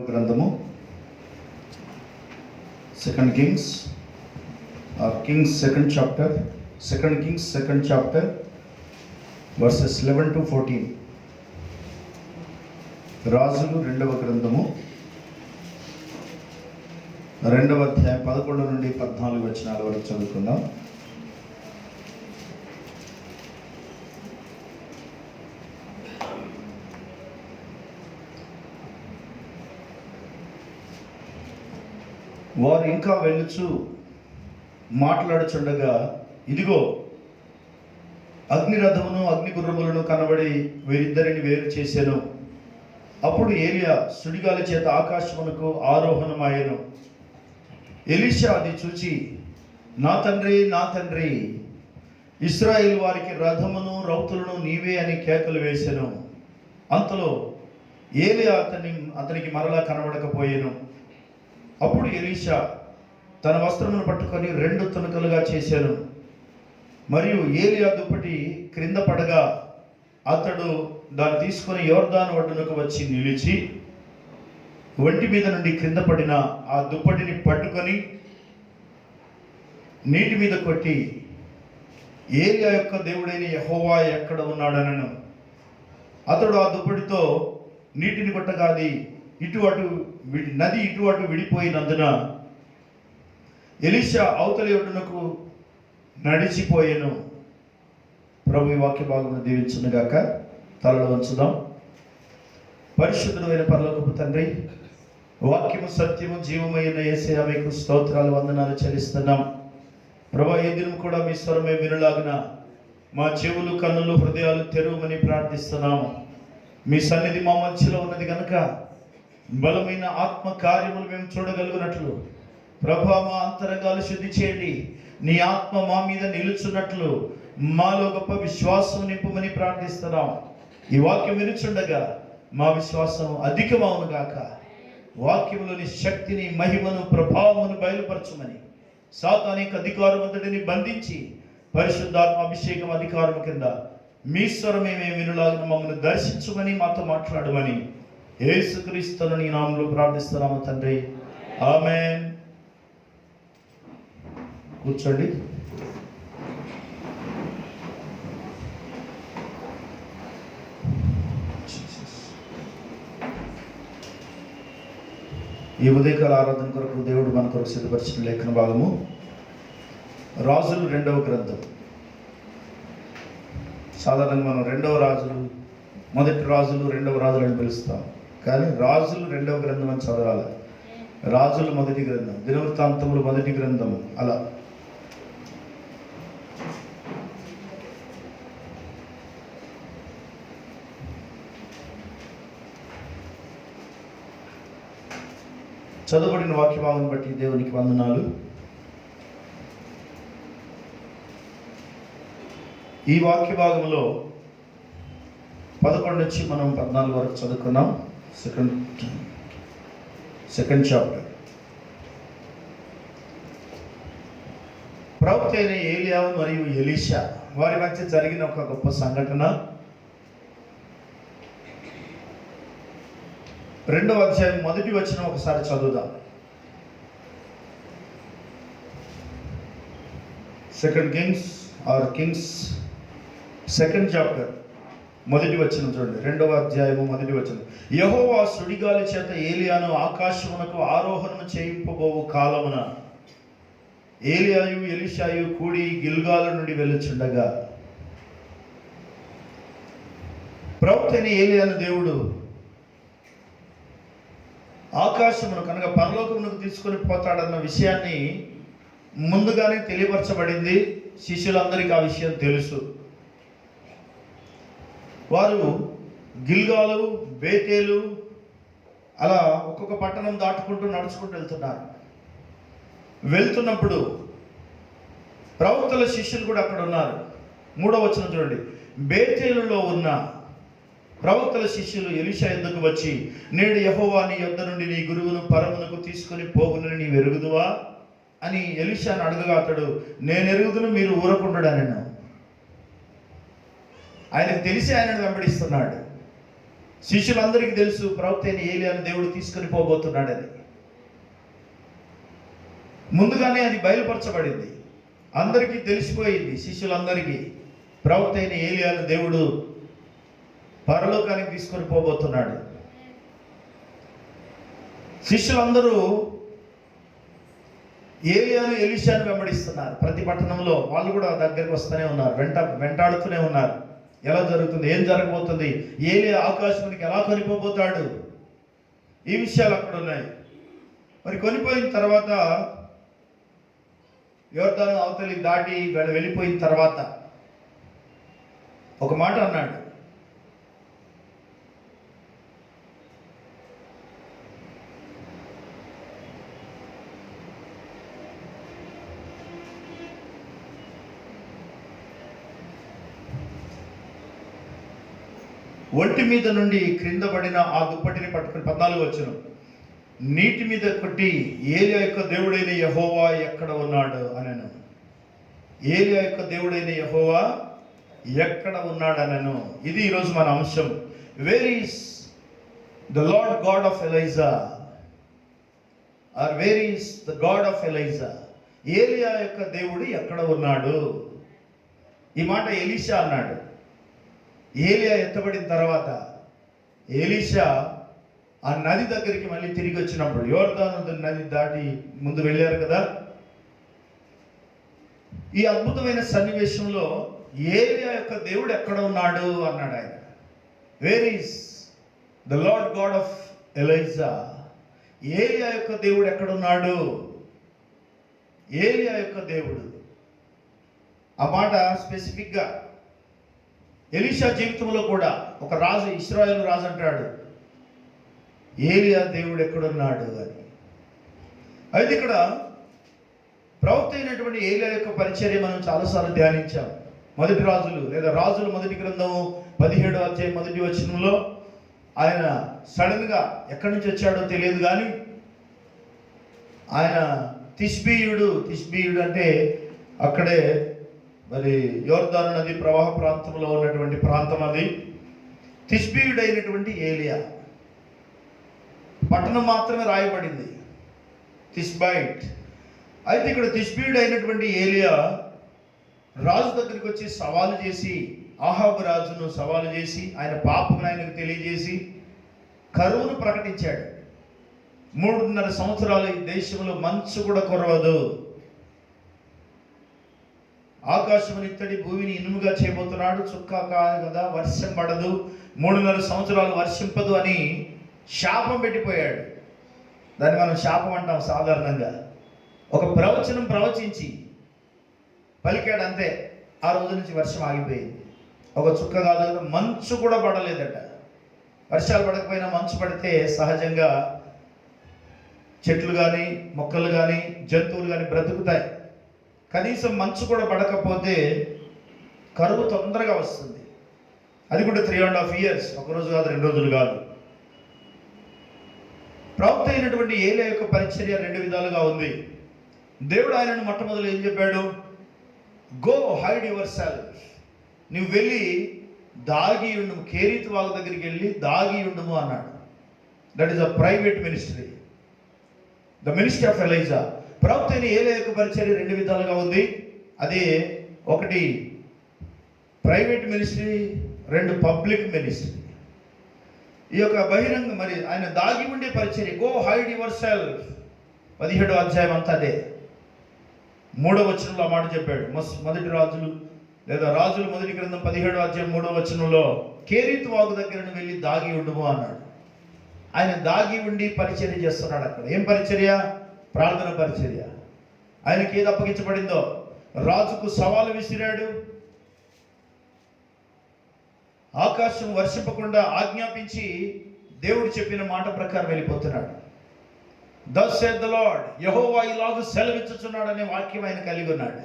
గ్రంథము second Kings second chapter versus 11 to 14. రాజులు రెండవ గ్రంథము 2వ అధ్యాయం 11 నుండి 14 వచనాల వరకు చదువుకుందాం. వారు ఇంకా వెళ్ళుచు మాట్లాడుచుండగా, ఇదిగో అగ్నిరథమును అగ్నిగుర్రములను కనబడి వీరిద్దరిని వేరు చేసెను. అప్పుడు ఏలియా సుడిగాలి చేత ఆకాశమునకు ఆరోహణమాయెను. ఎలీషా అది చూచి, నా తండ్రి, ఇశ్రాయేలు వారికి రథమును రౌతులను నీవే అని కేకలు వేసెను. అంతలో ఏలియా అతనికి మరలా కనబడకపోయెను. అప్పుడు ఎలీషా తన వస్త్రమును పట్టుకొని 2 తునకలుగా చేశాను. మరియు ఏలియా దుప్పటి క్రింద పడగా అతడు దాన్ని తీసుకొని యోర్దాను ఒడ్డునకు వచ్చి నిలిచి ఒంటి మీద నుండి క్రింద పడిన ఆ దుప్పటిని పట్టుకొని నీటి మీద కొట్టి, ఏలియా యొక్క దేవుడైన యెహోవా ఎక్కడ ఉన్నాడనను. అతడు ఆ దుప్పటితో నీటిని కొట్టగా అది నది ఇటు అటు విడిపోయినందున ఎలీషా అవతలి ఒడ్డునకు నడిచిపోయెను. ప్రభు ఈ వాక్య భాగమును దీవించునుగాక. తలలు వంచుదాం. పరిశుద్ధుడైన పరలోకపు తండ్రి, వాక్యము సత్యము జీవమైన యేసయ్య మీకు స్తోత్రాలు వందనాలు చెల్లిస్తున్నాం. ప్రభు ఈ దినం కూడా మీ స్వరమే వినలాగిన మా చెవులు కన్నులు హృదయాలు తెరువమని ప్రార్థిస్తున్నాము. మీ సన్నిధి మా మధ్యలో ఉన్నది కనుక బలమైన ఆత్మ కార్యములు మేము చూడగలుగునట్లు ప్రభా మా అంతరంగాలు శుద్ధి చేయండి. నీ ఆత్మ మా మీద నిలుచున్నట్లు మాలో గొప్ప విశ్వాసం నింపమని ప్రార్థిస్తున్నాం. ఈ వాక్యం వినుచుండగా మా విశ్వాసం అధికమవును గాక. వాక్యములోని శక్తిని, మహిమను, ప్రభావమును బయలుపరచమని సాతానిక అధికారమంతటిని బంధించి పరిశుద్ధాత్మ అభిషేకం అధికారం కింద మీ స్వరమే మేము వినులాగిన మమ్మల్ని దర్శించమని మాతో మాట్లాడమని యేసుక్రీస్తును నీ నామములో ప్రార్థిస్తున్నాము తండ్రి, ఆమేన్. కూర్చోండి. ఈ ఉదయకాల ఆరాధన కొరకు దేవుడు మన కొరకు సిద్ధపరిచిన లేఖన భాగము రాజులు 2వ గ్రంథం. సాధారణంగా మనం మొదటి రాజులు 2వ రాజులు అని పిలుస్తాం, కానీ రాజులు 2వ గ్రంథం అని చదవాలి. రాజులు మొదటి గ్రంథం, దినవృత్తాంతములు మొదటి గ్రంథం, అలా. చదువుబడిన వాక్య భాగం బట్టి దేవునికి వందనాలు. ఈ వాక్య భాగంలో 11 నుంచి మనం 14 వరకు చదువుకున్నాం. Second chapter. ప్రవక్త అయిన ఏలియా మరియు ఎలీషా వారి మధ్య జరిగిన ఒక గొప్ప సంఘటన. 2వ అధ్యాయం మొదటి వచనం ఒకసారి చదువుదాం. కింగ్స్ సెకండ్ చాప్టర్ మొదటి వచనం చూడండి. 2వ అధ్యాయము మొదటి వచనం. యెహోవా సుడిగాలి చేత ఏలియాను ఆకాశమునకు ఆరోహణము చేయింపబోవు కాలమున ఏలియాయు ఎలీషాయు కూడి గిల్గాలు నుండి వెళ్ళుచుండగా, ప్రవక్త అయిన ఏలియాను దేవుడు ఆకాశమునకు అనగా పరలోకమునకు తీసుకొని పోతాడన్న విషయాన్ని ముందుగానే తెలియపరచబడింది. శిష్యులందరికీ ఆ విషయం తెలుసు. వారు గిల్గాలు, బేతేలు అలా ఒక్కొక్క పట్టణం దాటుకుంటూ నడుచుకుంటూ వెళ్తున్నప్పుడు ప్రవక్తల శిష్యులు కూడా అక్కడ ఉన్నారు. 3వ వచనం చూడండి. బేతేలులో ఉన్న ప్రవక్తల శిష్యులు ఎలీషా యొద్దకు వచ్చి, నేడు యెహోవా నీ యొద్ద నుండి నీ గురువును పరమునకు తీసుకొని పోగునని నీవు ఎరుగుదువా అని ఎలీషాను అడగగా, అతడు నేను ఎరుగుదును, మీరు ఊరకుండడనెను. ఆయనకు తెలిసి ఆయనను వెంబడిస్తున్నాడు. శిష్యులందరికీ తెలుసు ప్రవక్త అయిన ఏలియాను దేవుడు తీసుకొని పోబోతున్నాడని. ముందుగానే అది బయలుపరచబడింది, అందరికీ తెలిసిపోయింది. శిష్యులందరికీ ప్రవక్త అయిన ఏలియాను దేవుడు పరలోకానికి తీసుకొని పోబోతున్నాడు. శిష్యులందరూ ఏలియాను ఎలీషాను వెంబడిస్తున్నారు. ప్రతి పట్టణంలో వాళ్ళు కూడా దగ్గరికి వస్తూనే ఉన్నారు, వెంటాడుతూనే ఉన్నారు. ఎలా జరుగుతుంది, ఏం జరగబోతుంది, ఏలియా ఆకాశానికి ఎలా కొనిపోబోతాడు, ఈ విషయాలు అక్కడ ఉన్నాయి. మరి కొనిపోయిన తర్వాత యోర్దాను అవతలి దాటి వెళ్ళిపోయిన తర్వాత ఒక మాట అన్నాడు. ఒంటి మీద నుండి క్రింద పడిన ఆ దుప్పటిని పట్టుకుని 14 వచనం, నీటి మీద కొట్టి ఏలియా యొక్క దేవుడైన యెహోవా ఎక్కడ ఉన్నాడు అనెను. ఏలియా యొక్క దేవుడైన యెహోవా ఎక్కడ ఉన్నాడనెను. ఇది ఈరోజు మన అంశం. Where is the Lord God of Elijah, or where is the God of Elijah. ఏలియా యొక్క దేవుడు ఎక్కడ ఉన్నాడు. ఈ మాట ఎలీషా అన్నాడు. ఏలియా ఎత్తబడిన తర్వాత ఎలీషా ఆ నది దగ్గరికి మళ్ళీ తిరిగి వచ్చినప్పుడు, యోర్దాను నది దాటి ముందు వెళ్ళారు కదా, ఈ అద్భుతమైన సన్నివేశంలో ఏలియా యొక్క దేవుడు ఎక్కడ ఉన్నాడు అన్నాడు ఆయన. Wear is the Lord God of Elijah. ఏలియా యొక్క దేవుడు ఎక్కడున్నాడు. ఏలియా యొక్క దేవుడు, ఆ మాట స్పెసిఫిక్గా ఎలీషా జీవితంలో కూడా ఒక రాజు, ఇశ్రాయేలు రాజు అంటాడు, ఏలియా దేవుడు ఎక్కడున్నాడు అని. అయితే ఇక్కడ ప్రవక్త అయినటువంటి ఏలియా యొక్క పరిచర్య మనం చాలాసార్లు ధ్యానించాం. మొదటి రాజులు లేదా రాజులు మొదటి గ్రంథము 17వ అధ్యాయం 1వ వచనంలో ఆయన సడన్గా ఎక్కడి నుంచి వచ్చాడో తెలియదు, కానీ ఆయన తిష్బీయుడు అంటే అక్కడే మరి యోర్దాను నది ప్రవాహ ప్రాంతంలో ఉన్నటువంటి ప్రాంతం అది. తిష్బీయుడైనటువంటి ఏలియా, పట్టణం మాత్రమే రాయబడింది తిష్బైట్. అయితే ఇక్కడ తిష్బీయుడైనటువంటి ఏలియా రాజు దగ్గరికి వచ్చి సవాలు చేసి, ఆహాబు రాజును సవాలు చేసి, ఆయన పాపమును ఆయనకు తెలియజేసి కరువును ప్రకటించాడు. 3.5 సంవత్సరాలు ఈ దేశంలో మంచు కూడా కురవదు, ఆకాశముని ఇత్తడి భూమిని ఇనుముగా చేయబోతున్నాడు, చుక్క కాదు కదా, వర్షం పడదు, 3.5 సంవత్సరాలు వర్షింపదు అని శాపం పెట్టిపోయాడు. దాన్ని మనం శాపం అంటాం సాధారణంగా. ఒక ప్రవచనం ప్రవచించి పలికాడు అంతే, ఆ రోజు నుంచి వర్షం ఆగిపోయింది. ఒక చుక్క కాదు కదా, మంచు కూడా పడలేదట. వర్షాలు పడకపోయినా మంచు పడితే సహజంగా చెట్లు కానీ మొక్కలు కానీ జంతువులు కానీ బ్రతుకుతాయి. కనీసం మంచు కూడా పడకపోతే కరువు తొందరగా వస్తుంది. అది కూడా 3.5 years, ఒకరోజు కాదు, 2 రోజులు కాదు. ప్రవక్త అయినటువంటి ఏలియా యొక్క పరిచర్య 2 విధాలుగా ఉంది. దేవుడు ఆయనను మొట్టమొదలు ఏం చెప్పాడు? గో హైడ్ యువర్ సెల్ఫ్, నువ్వు వెళ్ళి దాగి ఉండుము, కేరీతు వాగు దగ్గరికి వెళ్ళి దాగి ఉండుము అన్నాడు. That is a private ministry, the ministry of Elijah. ప్రవక్త అయిన ఏలియా యొక్క పరిచర్య 2 విధాలుగా ఉంది. అదే ఒకటి ప్రైవేట్ మినిస్ట్రీ, 2 పబ్లిక్ మినిస్ట్రీ. ఈ యొక్క బహిరంగ మరి ఆయన దాగి ఉండే పరిచర్య, గో హైడ్ యువర్ సెల్ఫ్, 17వ అధ్యాయం అంతా అదే. 3వ వచనంలో ఆ మాట చెప్పాడు. మొదటి రాజులు లేదా రాజులు మొదటి గ్రంథం 17వ అధ్యాయం 3వ వచనంలో కేరీతు వాగు దగ్గరను వెళ్ళి దాగి ఉండుము అన్నాడు. ఆయన దాగి ఉండి పరిచర్య చేస్తున్నాడు అక్కడ. ఏం పరిచర్య? ప్రార్థన పరిచర్య. ఆయనకి ఏది అప్పగించబడిందో, రాజుకు సవాలు విసిరాడు, ఆకాశం వర్షింపకుండా ఆజ్ఞాపించి దేవుడు చెప్పిన మాట ప్రకారం వెళ్ళిపోతున్నాడు. Thus saith the Lord, యెహోవా ఇలాగ సెలవిచ్చుచున్నాడు అనే వాక్యం ఆయన కలిగి ఉన్నాడు.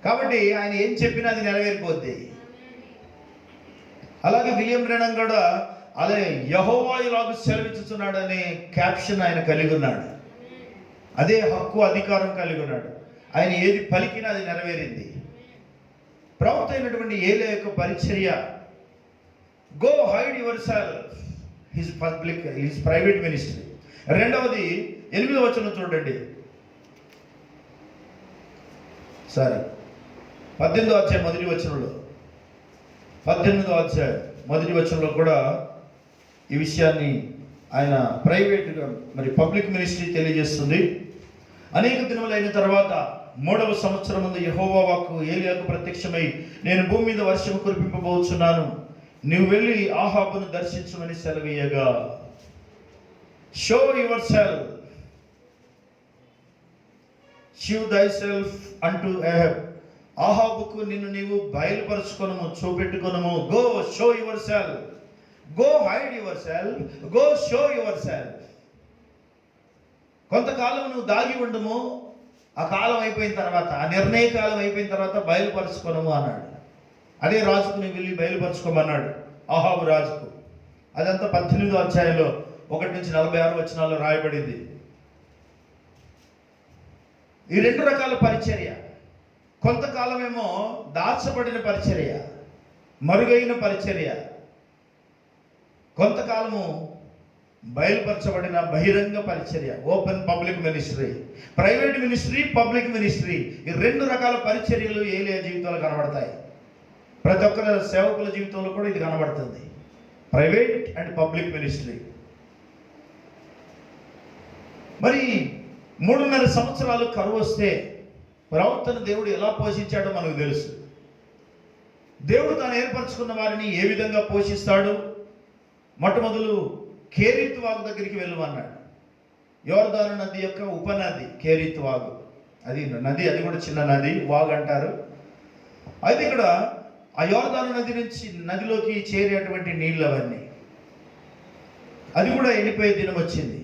కాబట్టి ఆయన ఏం చెప్పినా అది నెరవేరిపోద్ది. అలాగే విలియం బ్రెనన్ కూడా అలా యెహోవా ఇలాగ సెలవిచ్చుచున్నాడు అనే క్యాప్షన్ ఆయన కలిగి ఉన్నాడు. అదే హక్కు అధికారం కలిగి ఉన్నాడు. ఆయన ఏది పలికినా అది నెరవేరింది. ప్రవక్త అయినటువంటి ఏలియా యొక్క పరిచర్య go hide your self, his private ministry. రెండవది 8వ వచనం చూడండి, సారీ 18వ అధ్యాయం మొదటి వచనంలో, 18వ అధ్యాయం మొదటి వచనంలో కూడా ఈ విషయాన్ని ఆయన ప్రైవేట్గా మరి పబ్లిక్ మినిస్ట్రీ తెలియజేస్తుంది. అనేక దినములైన తర్వాత 3వ సంవత్సరం ముందు యెహోవా వాక్కు ఏలియాకు ప్రత్యక్షమై, నేను భూమి మీద వర్షము కురిపింపబోచున్నాను, నువ్వు వెళ్ళి ఆహాబును దర్శించమని సెలవీయగా. Show yourself, show thyself అంటూ అహబ్, ఆహాబుకు నిన్ను నీవు బయలుపరచుకొనము, చూపెట్టుకొనము. Go show yourself, go hide yourself, go show yourself. కొంతకాలం నువ్వు దాగి ఉండము, ఆ కాలం అయిపోయిన తర్వాత, ఆ నిర్ణయ కాలం అయిపోయిన తర్వాత బయలుపరచుకొనము అన్నాడు. అదే రాజుకు నువ్వు వెళ్ళి బయలుపరచుకోమన్నాడు, ఆహాబు రాజుకు. అదంతా 18వ అధ్యాయంలో 1 నుంచి 46 వచనాల్లో రాయబడింది. ఈ 2 రకాల పరిచర్య, కొంతకాలమేమో దాచబడిన పరిచర్య, మరుగైన పరిచర్య, కొంతకాలము బయలుపరచబడిన బహిరంగ పరిచర్య, open public ministry. Private ministry, public ministry, ఈ 2 రకాల పరిచర్యలు ఏలియా జీవితంలో కనబడతాయి. ప్రతి ఒక్కరి సేవకుల జీవితంలో కూడా ఇది కనబడుతుంది, ప్రైవేట్ అండ్ పబ్లిక్ మినిస్ట్రీ. మరి 3.5 సంవత్సరాలు కరువు వస్తే ప్రవక్తను దేవుడు ఎలా పోషించాడో మనకు తెలుసు. దేవుడు తాను ఏర్పరచుకున్న వారిని ఏ విధంగా పోషిస్తాడు? మొట్టమొదలు కేరీతు వాగు దగ్గరికి వెళ్ళమన్నాడు. యోర్దాను నది యొక్క ఉపనది కేరీతు వాగు. అది నది, అది కూడా చిన్న నది, వాగు అంటారు. అయితే ఇక్కడ ఆ యోర్దాను నది నుంచి నదిలోకి చేరేటువంటి నీళ్ళు అవన్నీ, అది కూడా ఎండిపోయే దినం వచ్చింది.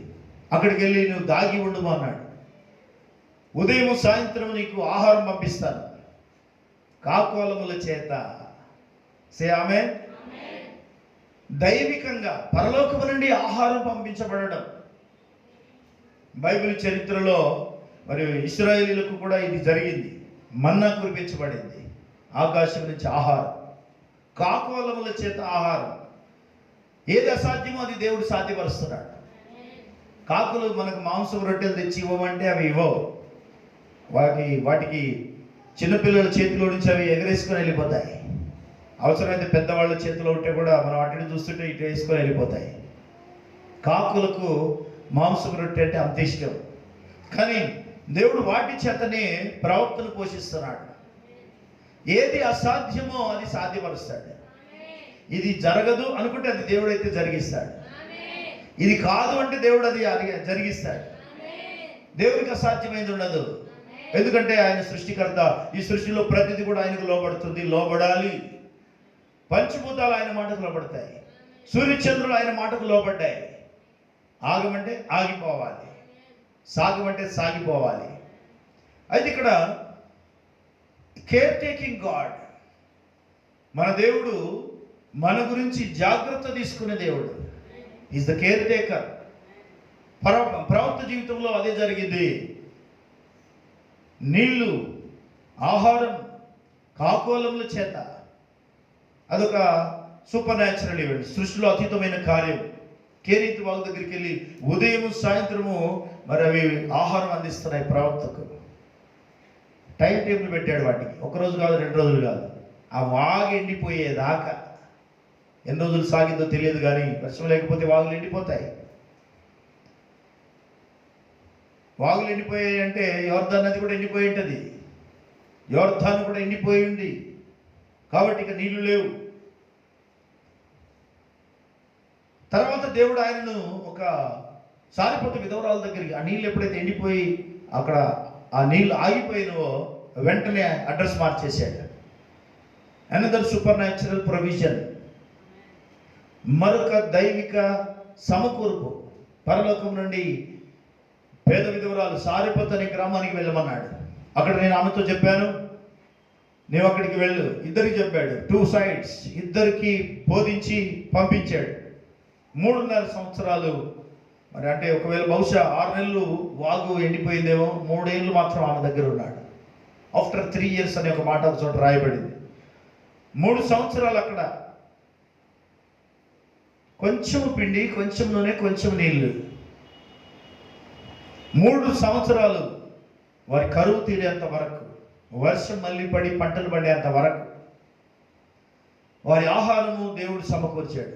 అక్కడికి వెళ్ళి నువ్వు దాగి ఉండము అన్నాడు. ఉదయం సాయంత్రం నీకు ఆహారం పంపిస్తాను కాకోలముల చేత. సే ఆమేన్. దైవికంగా పరలోకము నుండి ఆహారం పంపించబడడం. బైబిల్ చరిత్రలో మరి ఇశ్రాయేలీలకు కూడా ఇది జరిగింది. మన్నా కురిపించబడింది ఆకాశం నుంచి ఆహారం, కాకోలముల చేత ఆహారం. ఏది అసాధ్యమో అది దేవుడు సాధ్యపరుస్తున్నాడు. కాకులు మనకు మాంసం రొట్టెలు తెచ్చి ఇవ్వమంటే అవి ఇవ్వవు. వాటికి చిన్నపిల్లల చేతిలో నుంచి అవి ఎగరేసుకొని వెళ్ళిపోతాయి. అవసరమైతే పెద్దవాళ్ళ చేతిలో ఉంటే కూడా మనం వాటిని చూస్తుంటే ఇటు వేసుకొని వెళ్ళిపోతాయి. కాకులకు మాంసం రొట్టె అంటే అంత ఇష్టం. కానీ దేవుడు వాటి చేతనే ప్రవక్తను పోషిస్తున్నాడు. ఏది అసాధ్యమో అది సాధ్యపరుస్తాడు. ఇది జరగదు అనుకుంటే అది దేవుడు అయితే జరిగిస్తాడు. ఇది కాదు అంటే దేవుడు అది జరిగిస్తాడు. దేవుడికి అసాధ్యమైంది ఉండదు. ఎందుకంటే ఆయన సృష్టికర్త. ఈ సృష్టిలో ప్రతిదీ కూడా ఆయనకు లోబడుతుంది, లోబడాలి. పంచభూతాలు ఆయన మాటకు లోబడతాయి, సూర్యచంద్రులు ఆయన మాటకు లోబడ్డాయి. ఆగమంటే ఆగిపోవాలి, సాగమంటే సాగిపోవాలి. అయితే ఇక్కడ కేర్ టేకింగ్ గాడ్, మన దేవుడు మన గురించి జాగ్రత్త తీసుకునే దేవుడు. Is the care taker. ప్రవక్త జీవితంలో అదే జరిగింది. నీళ్లు, ఆహారం, కాకోలముల చేత, అదొక సూపర్ న్యాచురల్ ఈవెంట్, సృష్టిలో అతీతమైన కార్యం. కేరీతు వాగు దగ్గరికి వెళ్ళి ఉదయం సాయంత్రము మరి అవి ఆహారం అందిస్తున్నాయి ప్రవక్తకు. టైం టేబుల్ పెట్టాడు వాటికి. 1 రోజు కాదు, 2 రోజులు కాదు, ఆ వాగు ఎండిపోయేదాకా. ఎన్ని రోజులు సాగిందో తెలియదు, కానీ వర్షం లేకపోతే వాగులు ఎండిపోతాయి. వాగులు ఎండిపోయాయి అంటే యోర్దాను నది కూడా ఎండిపోయి ఉంటుంది, యోర్దాను కూడా ఎండిపోయి ఉంది. కాబట్టి ఇక నీళ్లు లేవు. తర్వాత దేవుడు ఆయనను ఒక సారిపోత విధవరాల దగ్గరికి, ఆ నీళ్ళు ఎప్పుడైతే ఎండిపోయి అక్కడ ఆ నీళ్ళు ఆగిపోయినవో వెంటనే అడ్రస్ మార్చేశాడు. అనదర్ సూపర్ న్యాచురల్ ప్రొవిజన్, మరొక దైవిక సమకూర్పు. పరలోకం నుండి పేద విధవరాలు సారిపోత అనే గ్రామానికి వెళ్ళమన్నాడు. అక్కడ నేను ఆమెతో చెప్పాను, నీవు అక్కడికి వెళ్ళు. ఇద్దరికి చెప్పాడు, 2 sides, ఇద్దరికి బోధించి పంపించాడు. 3.5 సంవత్సరాలు మరి అంటే ఒకవేళ బహుశా 6 నెలలు వాగు ఎండిపోయిందేమో, 3 ఏళ్ళు మాత్రం ఆమె దగ్గర ఉన్నాడు. ఆఫ్టర్ 3 years అనే ఒక మాట ఒక చోట రాయబడింది. 3 సంవత్సరాలు అక్కడ కొంచెం పిండి, కొంచెం నూనె, కొంచెం నీళ్లు. 3 సంవత్సరాలు వారి కరువు తీరేంత వరకు, వర్షం మళ్ళీ పడి పంటలు పడేంత వరకు వారి ఆహారము దేవుడు సమకూర్చాడు.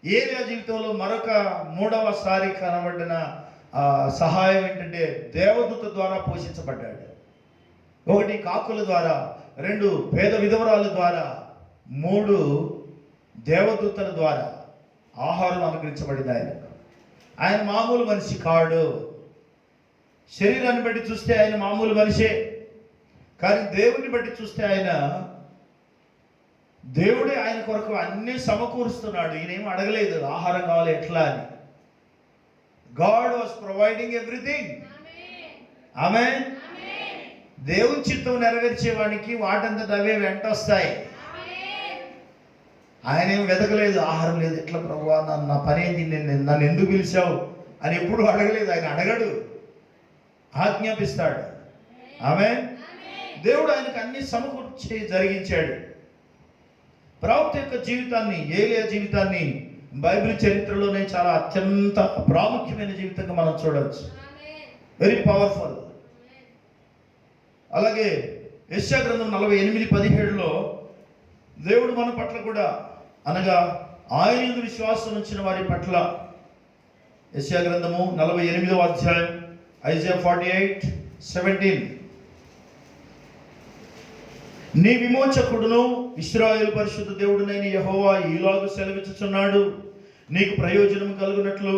ఏలియా జీవితంలో మరొక 3వసారి కనబడిన సహాయం ఏంటంటే దేవదూత ద్వారా పోషించబడ్డాడు. 1 కాకుల ద్వారా, 2 పేద విధవరాల ద్వారా, 3 దేవదూతల ద్వారా ఆహారం అనుగ్రహించబడింది. ఆయన మామూలు మనిషి కాడు. శరీరాన్ని బట్టి చూస్తే ఆయన మామూలు మనిషే, కానీ దేవుని బట్టి చూస్తే దేవుడే ఆయన కొరకు అన్నీ సమకూరుస్తున్నాడు. ఈయనేం అడగలేదు ఆహారం కావాలి ఎట్లా అని. God was providing everything. Amen. దేవుని చిత్తం నెరవేర్చేవానికి వాటంతట అవే వెంట వస్తాయి. ఆయన ఏం వెతకలేదు, ఆహారం లేదు ఎట్లా ప్రభువా, నా పని ఏంది, నన్ను ఎందుకు పిలిచావు అని ఎప్పుడు అడగలేదు. ఆయన అడగడు, ఆజ్ఞాపిస్తాడు. ఆమేన్. దేవుడు ఆయనకు అన్ని సమకూర్చి జరిగించాడు. ప్రవక్త యొక్క జీవితాన్ని, ఏలియా జీవితాన్ని బైబిల్ చరిత్రలోనే చాలా అత్యంత ప్రాముఖ్యమైన జీవితంగా మనం చూడవచ్చు. Very powerful. అలాగే యెషయా గ్రంథం 48:17లో దేవుడు మన పట్ల కూడా, అనగా ఆయన యందు విశ్వాసం ఉంచిన వారి పట్ల, యెషయా గ్రంథము 48వ అధ్యాయం, ఐజాయా 48:17, నీ విమోచకుడును ఇశ్రాయేలు పరిశుద్ధ దేవుడునైన యెహోవా ఈలాగు సెలవిచ్చుచున్నాడు, నీకు ప్రయోజనం కలుగునట్లు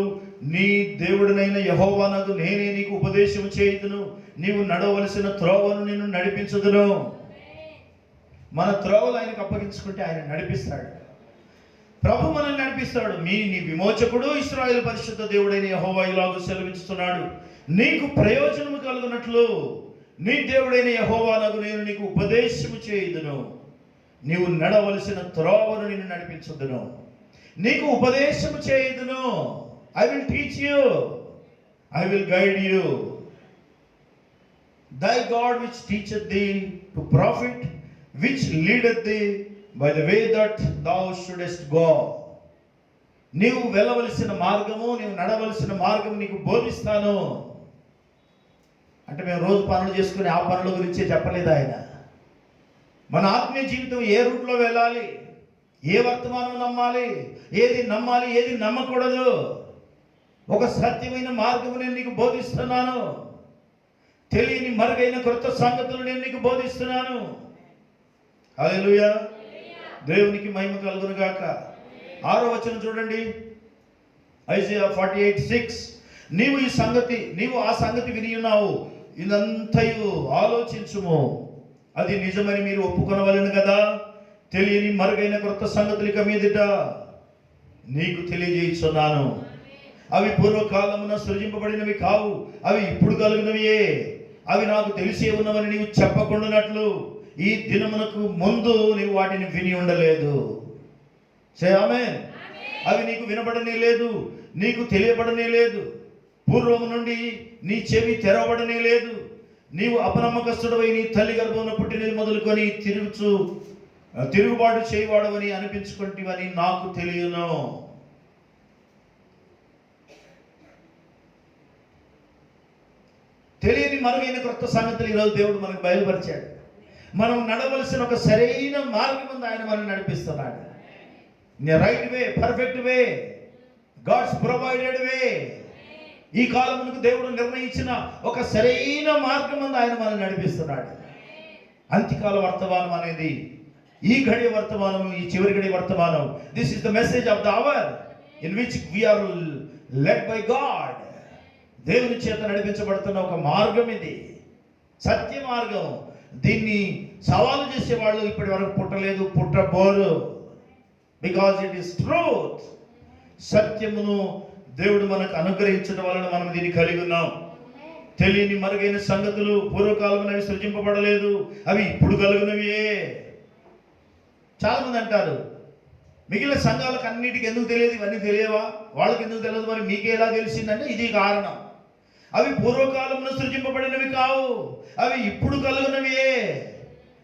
నీ దేవుడినైన యెహోవానగు నేనే నీకు ఉపదేశం చేయుదును, నీవు నడవలసిన త్రోవను నిన్ను నడిపించుదును. మన త్రోవలు ఆయనకు అప్పగించుకుంటే ఆయన నడిపిస్తాడు. ప్రభు మనల్ని నడిపిస్తాడు. నీ విమోచకుడు ఇశ్రాయేలు పరిశుద్ధ దేవుడైన యెహోవా ఇలాగు సెలవిస్తున్నాడు, నీకు ప్రయోజనము కలుగునట్లు నీ దేవుడైన యెహోవానగు నేను నీకు ఉపదేశము చేయుదును, నీవు నడవలసిన త్రోవను నిన్ను నడిపించుదును. నీకు ఉపదేశము చేయుదును. I will teach you, I will guide you. Thy God which teacheth thee to profit, which leadeth thee by the way that thou shouldest go. నీవు వెళ్ళవలసిన మార్గము, నీవు నడవలసిన మార్గం నీకు బోధిస్తాను. అంటే మేము రోజు పనులు చేసుకుని ఆ పనుల గురించే చెప్పలేదు ఆయన. మన ఆత్మీయ జీవితం ఏ రూట్లో వెళ్ళాలి, ఏ వర్తమానం నమ్మాలి, ఏది నమ్మాలి, ఏది నమ్మకూడదు, ఒక సత్యమైన మార్గము నేను నీకు బోధిస్తున్నాను. తెలియని మరుగైన క్రొత్త సంగతులు నేను నీకు బోధిస్తున్నాను. హల్లెలూయా. దేవునికి మహిమ కలుగును గాక. 6వ వచనం చూడండి, ఐజాయా 48:6, నీవు ఆ సంగతి విని ఉన్నావు, ఇదంతయు ఆలోచించుము, అది నిజమని మీరు ఒప్పుకొనవలెను కదా. తెలియని మరుగైన క్రొత్త సంగతులు ఇక మీదట నీకు తెలియజేయుచున్నాను. అవి పూర్వకాలమున సృజింపబడినవి కావు, అవి ఇప్పుడు కలిగినవియే. అవి నాకు తెలిసే ఉన్నవని నీవు చెప్పకుండానట్లు ఈ దినమునకు ముందు నీవు వాటిని విని ఉండలేదు. ఆమేన్. అవి నీకు వినబడనే లేదు, నీకు తెలియబడనే లేదు, పూర్వము నుండి నీ చెవి తెరవబడనే లేదు. నీవు అపనమ్మకస్తుడవై నీ తల్లి గర్భమున పుట్టినది మొదలుకొని తిరుగుబాటు చేయవాడవని అనిపించుకుంటేవని నాకు తెలియను. తెలియని మరుగైన క్రొత్త సంగతులు ఈరోజు దేవుడు మనకు బయలుపరిచాడు. మనం నడవలసిన ఒక సరైన మార్గం ఉంది, ఆయన మనల్ని నడిపిస్తున్నాడు. Right way, perfect way, God's provided way. ఈ కాలమునకు దేవుడు నిర్ణయించిన ఒక సరైన మార్గం ఉంది, ఆయన మనల్ని నడిపిస్తున్నాడు. అంత్యకాల వర్తమానం అనేది, ఈ గడియ వర్తమానం, ఈ చివరి గడియ వర్తమానం, this is the message of the hour in which we are led by God. దేవుని చేత నడిపించబడుతున్న ఒక మార్గం ఇది, సత్య మార్గం. దీన్ని సవాలు చేసే వాళ్ళు ఇప్పటి వరకు పుట్టలేదు, పుట్టబోరు. Because it is truth. సత్యమును దేవుడు మనకు అనుగ్రహించడం వలన మనం దీన్ని కలిగి ఉన్నాం. తెలియని మరుగైన సంగతులు పూర్వకాలంలో అవి సృజింపబడలేదు, అవి ఇప్పుడు కలిగినవియే. చాలా మంది అంటారు, మిగిలిన సంఘాలకు అన్నిటికీ ఎందుకు తెలియదు, ఇవన్నీ తెలియవా, వాళ్ళకి ఎందుకు తెలియదు, మరి మీకే ఎలా తెలిసిందంటే ఇది కారణం. అవి పూర్వకాలంలో సృజింపబడినవి కావు, అవి ఇప్పుడు కలుగునవియే.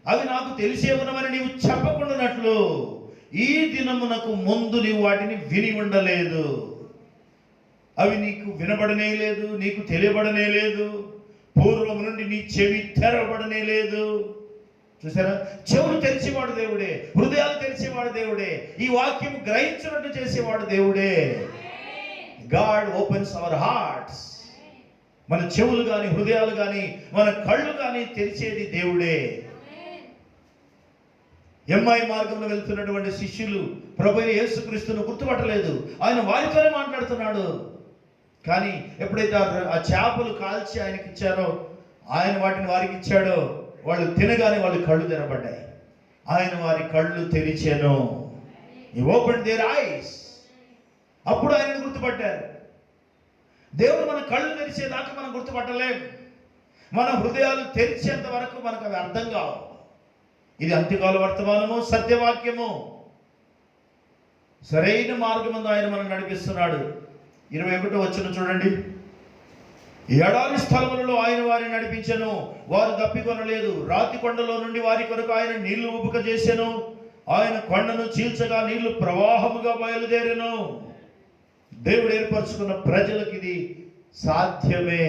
అవి నాకు తెలిసే ఉన్నవని నీవు చెప్పకుండానట్లు ఈ దినమునకు ముందు నీవు వాటిని విని ఉండలేదు, అవి నీకు వినబడనే లేదు, నీకు తెలియబడనే లేదు, పూర్వం నుండి నీ చెవి తెరవబడనే లేదు. చూసారా, చెవులు తెరిచేవాడు దేవుడే, హృదయాలు తెరిచేవాడు దేవుడే, ఈ వాక్యం గ్రహించినట్టు చేసేవాడు దేవుడే. God opens our hearts. మన చెవులు కానీ, హృదయాలు కానీ, మన కళ్ళు కానీ తెరిచేది దేవుడే. ఎమ్మాయి మార్గంలో వెళ్తున్నటువంటి శిష్యులు ప్రభువైన యేసుక్రీస్తును గుర్తుపట్టలేదు. ఆయన వారితోనే మాట్లాడుతున్నాడు. కానీ ఎప్పుడైతే ఆ చేపలు కాల్చి ఆయనకి ఇచ్చారో, ఆయన వాటిని వారికి ఇచ్చాడో, వాళ్ళు తినగానే వాళ్ళ కళ్ళు తెరబడ్డాయి. ఆయన వారి కళ్ళు తెరిచాను. He opened their eyes. అప్పుడు ఆయనను గుర్తుపట్టారు. దేవుడు మన కళ్ళు తెరిచేదాకా మనం గుర్తుపట్టలేం. మన హృదయాలు తెరిచేంత వరకు మనకు అవి అర్థం కావు. ఇది అంత్యకాల వర్తమానము, సత్యవాక్యము. సరైన మార్గమందు ఆయన మనం నడిపిస్తున్నాడు. 21వ వచనం చూడండి. ఎడారి స్థలములలో ఆయన వారిని నడిపించెను, వారు దప్పికొనలేదు. రాతి కొండలో నుండి వారి కొరకు ఆయన నీళ్లు ఉబుక చేసెను. ఆయన కొండను చీల్చగా నీళ్లు ప్రవాహముగా బయలుదేరెను. దేవుడు ఏర్పరచుకున్న ప్రజలకు ఇది సాధ్యమే,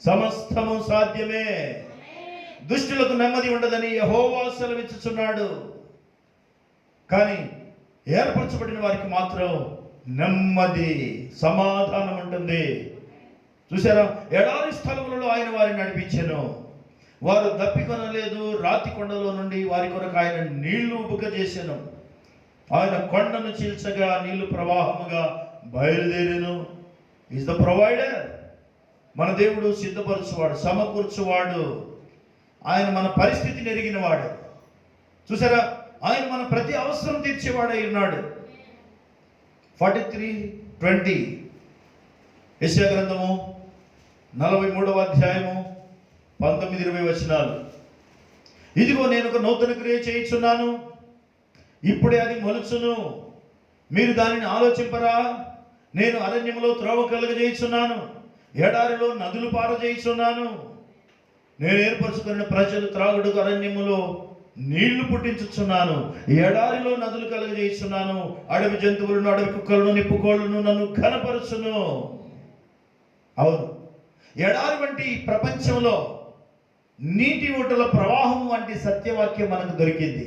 సమస్తము సాధ్యమే. దుష్టులకు నెమ్మది ఉండదని యెహోవా సెలవిచ్చుచున్నాడు. కానీ ఏర్పరచబడిన వారికి మాత్రం నెమ్మది, సమాధానం ఉంటుంది. చూసారా, ఎడారి స్థలములలో ఆయన వారిని నడిపించెను, వారు దప్పికొనలేదు. రాతి కొండలో నుండి వారి కొరకు ఆయన నీళ్లు ఉబుక చేసెను. ఆయన కొండను చీల్చగా నీళ్లు ప్రవాహముగా బయలుదేరెను. Is the provider. మన దేవుడు సిద్ధపరచువాడు, సమకూర్చువాడు. ఆయన మన పరిస్థితిని ఎరిగినవాడు. చూసారా, ఆయన మన ప్రతి అవసరం తీర్చేవాడై ఉన్నాడు. 43:20 యెషయా గ్రంథము 43వ అధ్యాయము 19-20 వచనాలు. ఇదిగో నేను ఒక నూతన క్రియ చేయుచున్నాను, ఇప్పుడే అది మొలుచును, మీరు దానిని ఆలోచింపరా? నేను అరణ్యములో త్రోవ కలుగజేయుచున్నాను, ఎడారిలో నదులు పారజేయుచున్నాను. నేను ఏర్పరచుకున్న ప్రజలు త్రాగుడుకు అరణ్యములో నీళ్లు పుట్టించుచున్నాను, ఎడారిలో నదులు కలుగజేయుచున్నాను. అడవి జంతువులను, అడవి కుక్కలను, నిప్పుకోళ్లను నన్ను ఘనపరచును. అవును, ఎడారి వంటి ప్రపంచంలో నీటి ఊటల ప్రవాహం వంటి సత్యవాక్యం మనకు దొరికింది.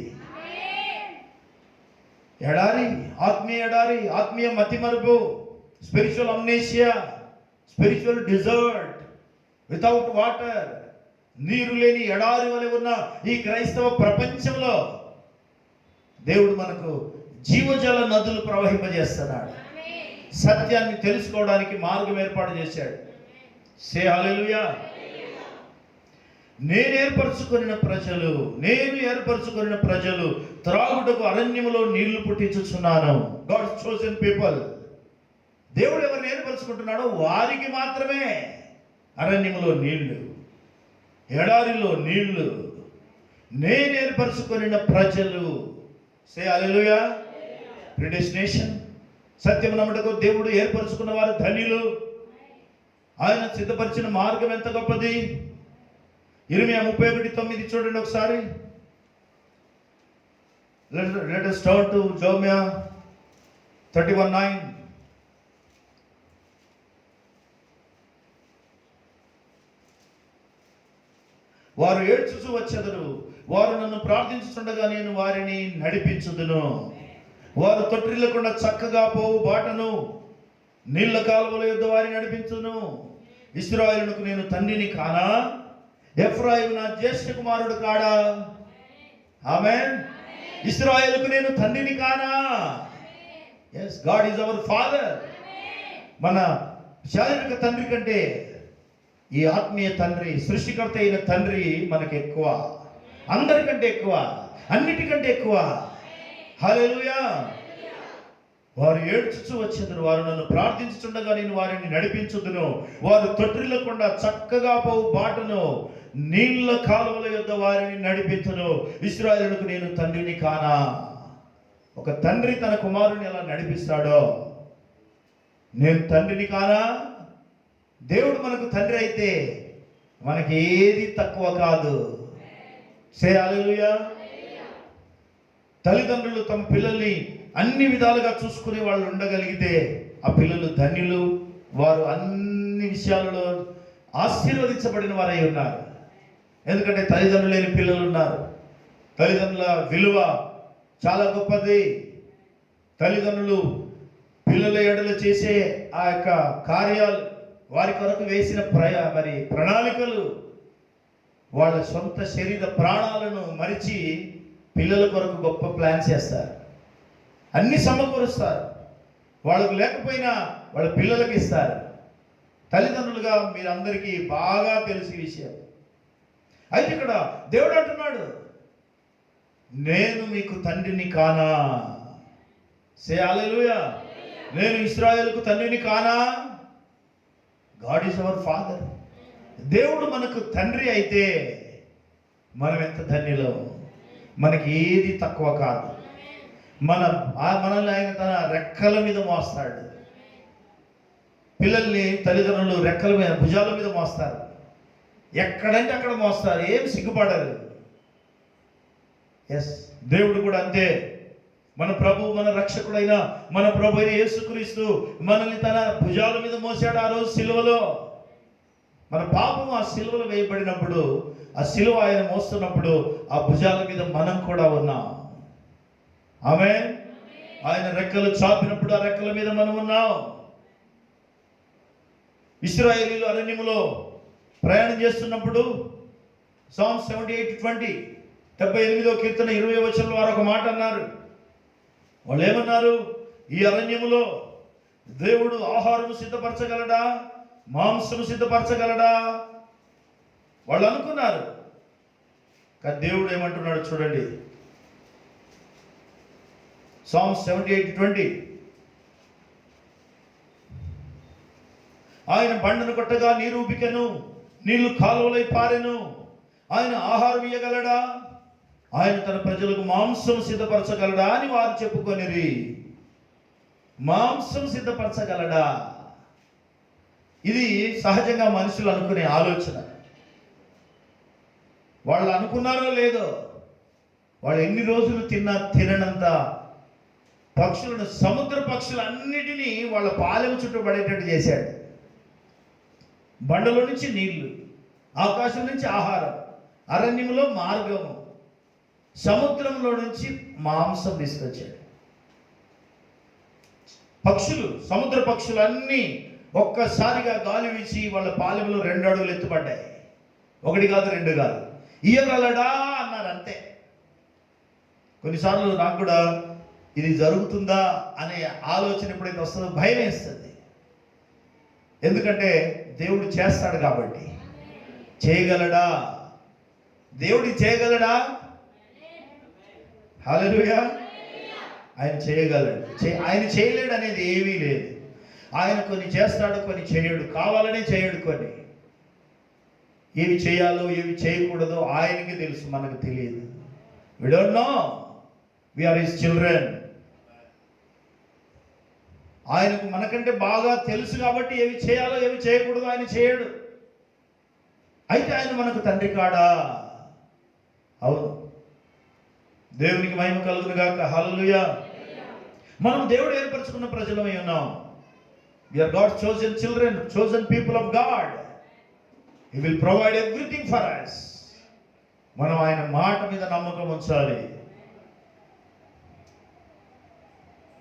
ఎడారి, ఆత్మీయ ఎడారి, ఆత్మీయ మతిమరుపు, spiritual amnesia, spiritual desert, without water, నీరు లేని ఎడారి వలె ఉన్న ఈ క్రైస్తవ ప్రపంచంలో దేవుడు మనకు జీవజల నదులు ప్రవహింపజేస్తున్నాడు. సత్యాన్ని తెలుసుకోవడానికి మార్గం ఏర్పాటు చేశాడు. సే హల్లెలూయా. నేను ఏర్పరచుకున్న ప్రజలు త్రాగుటకు అరణ్యములో నీళ్లు పుట్టించుచున్నాను. God's chosen people. దేవుడు ఎవరిని ఏర్పరచుకుంటున్నాడో వారికి మాత్రమే అరణ్యములో నీళ్లు, ఎడారిలో నీళ్లు. నేను ఏర్పరచుకున్న ప్రజలు. సే హల్లెలూయా. ప్రిడెస్టినేషన్. సత్యం నమ్మటకు దేవుడు ఏర్పరచుకున్న వారు ధన్యులు. ఆయన సిద్ధపరిచిన మార్గం ఎంత గొప్పది. ఇర్మియా 31:9 చూడండి ఒకసారి. Let us turn to Jeremiah 31:9. వారు ఏడ్చుచూ వచ్చెదరు, వారు నన్ను ప్రార్థించుచుండగా నేను వారిని నడిపించుదును. వారు తొట్టిల్లకుండా చక్కగా పోవు బాటను, నీళ్ల కాలువల యొద్ద వారిని నడిపించును. ఇశ్రాయేలునకు నేను తండ్రిని కానా? ఎఫ్రాయిము నా జ్యేష్ఠ కుమారుడు కాడా? ఆమేన్. ఇశ్రాయేలుకు నేను తండ్రిని కానా? yes, God is our father. మన శారీరక తండ్రి కంటే ఈ ఆత్మీయ తండ్రి, సృష్టికర్త అయిన తండ్రి మనకు ఎక్కువ, అందరికంటే ఎక్కువ, అన్నిటికంటే ఎక్కువ. హల్లెలూయా. వారు ఏడ్చుచూ వచ్చేదరు, వారు నన్ను ప్రార్థించుచుండగా నేను వారిని నడిపించుదును. వారు తొట్టిల్లకుండా చక్కగా పోవు బాటను, నీళ్ల కాలువల యొద్ద వారిని నడిపించును. ఇశ్రాయేలుకు నేను తండ్రిని కానా? ఒక తండ్రి తన కుమారుని ఎలా నడిపిస్తాడో నేను తండ్రిని కానా? దేవుడు మనకు తండ్రి అయితే మనకి ఏది తక్కువ కాదు. సే హల్లెలూయా. తల్లిదండ్రులు తమ పిల్లల్ని అన్ని విధాలుగా చూసుకునే వాళ్ళు ఉండగలిగితే ఆ పిల్లలు ధన్యులు, వారు అన్ని విషయాలలో ఆశీర్వదించబడిన వారై ఉన్నారు. ఎందుకంటే తల్లిదండ్రులు లేని పిల్లలు ఉన్నారు. తల్లిదండ్రుల విలువ చాలా గొప్పది. తల్లిదండ్రులు పిల్లల ఎడల చేసే ఆ యొక్క కార్యాలు, వారి కొరకు వేసిన ప్రణాళికలు, వాళ్ళ సొంత శరీర ప్రాణాలను మరిచి పిల్లల కొరకు గొప్ప ప్లాన్స్ చేస్తారు, అన్ని సమకూరుస్తారు. వాళ్ళకు లేకపోయినా వాళ్ళ పిల్లలకి ఇస్తారు. తల్లిదండ్రులుగా మీరందరికీ బాగా తెలిసి విషయం. అయితే ఇక్కడ దేవుడు అంటున్నాడు, నేను మీకు తండ్రిని కానా? సే హల్లెలూయా. నేను ఇశ్రాయేలుకు తండ్రిని కానా? God is our father. దేవుడు మనకు తండ్రి అయితే మనం ఎంత ధన్యులం. మనకి ఏది తక్కువ కాదు. మనల్ని ఆయన తన రెక్కల మీద మోస్తాడు. పిల్లల్ని తల్లిదండ్రులు రెక్కల మీద, భుజాల మీద మోస్తారు. ఎక్కడంటే అక్కడ మోస్తారు, ఏం సిగ్గుపడరు. ఎస్, దేవుడు కూడా అంతే. మన ప్రభు, మన రక్షకుడైన మన ప్రభు అయిన యేసుక్రీస్తు మనల్ని తన భుజాల మీద మోసాడు. ఆ రోజు సిలువలో మన పాపం ఆ సిలువలో వేయబడినప్పుడు, ఆ సిలువ ఆయన మోస్తున్నప్పుడు ఆ భుజాల మీద మనం కూడా ఉన్నాం. ఆమేన్. ఆయన రెక్కలు చాపినప్పుడు ఆ రెక్కల మీద మనం ఉన్నాం. ఇశ్రాయేలీయులు అరణ్యములో ప్రయాణం చేస్తున్నప్పుడు సామ్స్ 78:20, 78వ కీర్తన 20వ వచనంలో వారు ఒక మాట అన్నారు. వాళ్ళు ఏమన్నారు? ఈ అరణ్యములో దేవుడు ఆహారము సిద్ధపరచగలడా, మాంసము సిద్ధపరచగలడా? వాళ్ళు అనుకున్నారు. కానీ దేవుడు ఏమంటున్నాడు చూడండి. సామ్స్ 78:20, ఆయన బండను కొట్టగా నీరు ఉబికెను, నీళ్లు కాలువలై పారెను. ఆయన ఆహారం ఇయ్యగలడా? ఆయన తన ప్రజలకు మాంసం సిద్ధపరచగలడా అని వారు చెప్పుకొనిరి. మాంసం సిద్ధపరచగలడా? ఇది సహజంగా మనుషులు అనుకునే ఆలోచన. వాళ్ళు అనుకున్నారో లేదో, వాళ్ళు ఎన్ని రోజులు తిననంత పక్షులను, సముద్ర పక్షులన్నిటినీ వాళ్ళ పాలెం చుట్టూ చేశాడు. బండలో నుంచి నీళ్లు, ఆకాశం నుంచి ఆహారం, అరణ్యంలో మార్గము, సముద్రంలో నుంచి మాంసం తీసుకొచ్చాడు. పక్షులు, సముద్ర పక్షులన్నీ ఒక్కసారిగా గాలి వీచి వాళ్ళ పాలెంలో 2 అడుగులు ఎత్తుపడ్డాయి. 1 కాదు 2 కాదు. ఇయ్యగలడా అన్నారు అంతే. కొన్నిసార్లు నాకు కూడా ఇది జరుగుతుందా అనే ఆలోచన ఎప్పుడైతే వస్తుందో భయం వేస్తుంది. ఎందుకంటే దేవుడు చేస్తాడు కాబట్టి. చేయగలడా? దేవుడు చేయగలడా? హల్లెలూయా. ఆయన చేయగలడు. ఆయన చేయలేడు అనేది ఏమీ లేదు. ఆయన కొన్ని చేస్తాడు, కొన్ని చేయడు. కావాలనే చేయడు. కొన్ని ఏవి చేయాలో ఏవి చేయకూడదో ఆయనకి తెలుసు, మనకు తెలియదు. We don't know, we are his children. ఆయనకు మనకంటే బాగా తెలుసు కాబట్టి ఏవి చేయాలో ఏవి చేయకూడదు ఆయన చేయడు. అయితే ఆయన మనకు తండ్రి కాడా? అవును. దేవునికి మహిమ కలుగును గాక. హల్లెలూయా. మనం దేవుడు ఏర్పరచుకున్న ప్రజలమై ఉన్నాం. We are God's chosen children, chosen people of God. He will provide everything for us. మనం ఆయన మాట మీద నమ్మకం ఉంచాలి.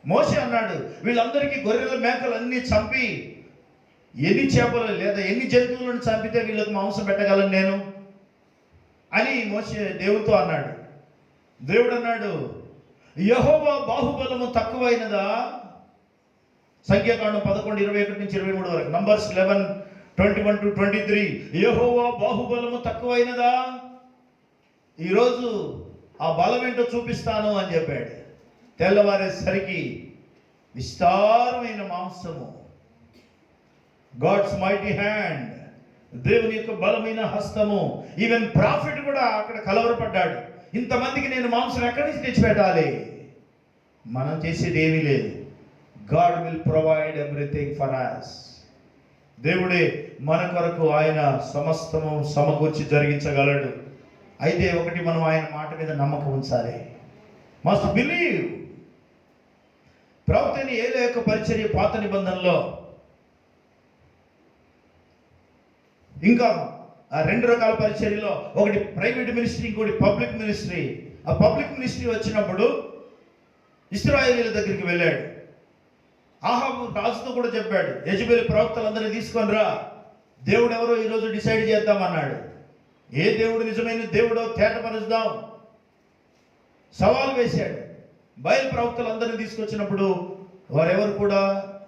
మోషే అన్నాడు, వీళ్ళందరికీ గొర్రెల మేకలు అన్నీ చంపి ఎన్ని చేపలు లేదా ఎన్ని జంతువులను చంపితే వీళ్ళకి మాంసం పెట్టగలను నేను అని మోషే దేవుడితో అన్నాడు. దేవుడు అన్నాడు, యెహోవా బాహుబలము తక్కువైనదా? సంఖ్యాకాండం 11:21-23 వరకు. నంబర్స్ 11:21-23. యెహోవా బాహుబలము తక్కువైనదా? ఈరోజు ఆ బలం ఏంటో చూపిస్తాను అని చెప్పాడు. తెల్లవారేసరికి విస్తారమైన మాంసము, గాడ్స్ మైటీ హ్యాండ్, దేవుని యొక్క బలమైన హస్తము. ఈవెన్ ప్రాఫిట్ కూడా అక్కడ కలవరపడ్డాడు. ఇంతమందికి నేను మాంసం ఎక్కడి నుంచి తెచ్చిపెట్టాలి? మనం చేసేది ఏమీ లేదు. God will provide everything for us. దేవుడే మన కొరకు ఆయన సమస్తము సమకూర్చి జరిగించగలడు. అయితే ఒకటి, మనం ఆయన మాట మీద నమ్మకం ఉంచాలి. Must believe. ప్రవక్త అయిన ఏలియా యొక్క పరిచర్య పాత నిబంధనలో ఇంకా ఆ రెండు రకాల పరిచర్యలో, ఒకటి ప్రైవేట్ మినిస్ట్రీ, ఇంకోటి పబ్లిక్ మినిస్ట్రీ. ఆ పబ్లిక్ మినిస్ట్రీ వచ్చినప్పుడు ఇశ్రాయేలీయుల దగ్గరికి వెళ్ళాడు. ఆహాబు రాజుతో కూడా చెప్పాడు, యెజెబెలు ప్రవక్తలందరినీ తీసుకొని రా, దేవుడు ఎవరో ఈరోజు డిసైడ్ చేద్దామన్నాడు. ఏ దేవుడు నిజమైన దేవుడో తేటపరుద్దాం సవాల్ వేశాడు. బయలు ప్రవక్తలందరినీ తీసుకొచ్చినప్పుడు వారెవరు కూడా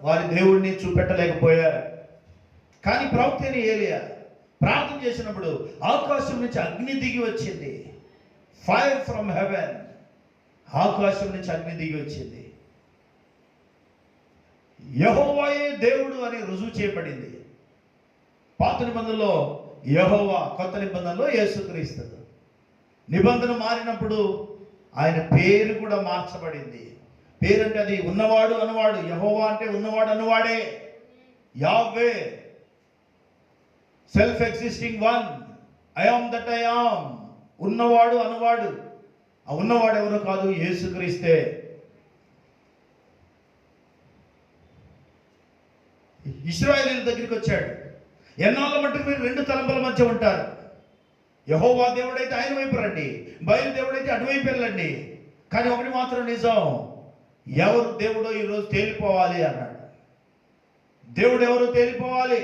వారి దేవుడిని చూపెట్టలేకపోయారు. కానీ ప్రవక్త అయిన ఏలియా ప్రార్థన చేసినప్పుడు ఆకాశం నుంచి అగ్ని దిగి వచ్చింది. Fire from heaven. ఆకాశం నుంచి అగ్ని దిగి వచ్చింది. యెహోవాయే దేవుడు అని రుజువు చేయబడింది. పాత నిబంధనలో యెహోవా, కొత్త నిబంధనలో యేసుక్రీస్తు. నిబంధన మారినప్పుడు ఆయన పేరు కూడా మార్చబడింది. పేరంటే అది ఉన్నవాడు అనువాడు. యెహోవా అంటే ఉన్నవాడు అనువాడే. యావే, self existing one, I am that I am. ఉన్నవాడు అనువాడు. ఆ ఉన్నవాడు ఎవరు కాదు, యేసుక్రీస్తే. ఇశ్రాయేలీయుల దగ్గరికి వచ్చాడు. ఎన్నాళ్ళ మట్టుకు మీరు రెండు తలంపుల మధ్య ఉంటారు. యెహోవా దేవుడైతే ఆయన వైపు రండి, బయలు దేవుడైతే అటువైపు వెళ్ళండి. కానీ ఒకటి మాత్రం నిజం, ఎవరు దేవుడో ఈరోజు తేలిపోవాలి అన్నాడు. దేవుడు ఎవరు తేలిపోవాలి?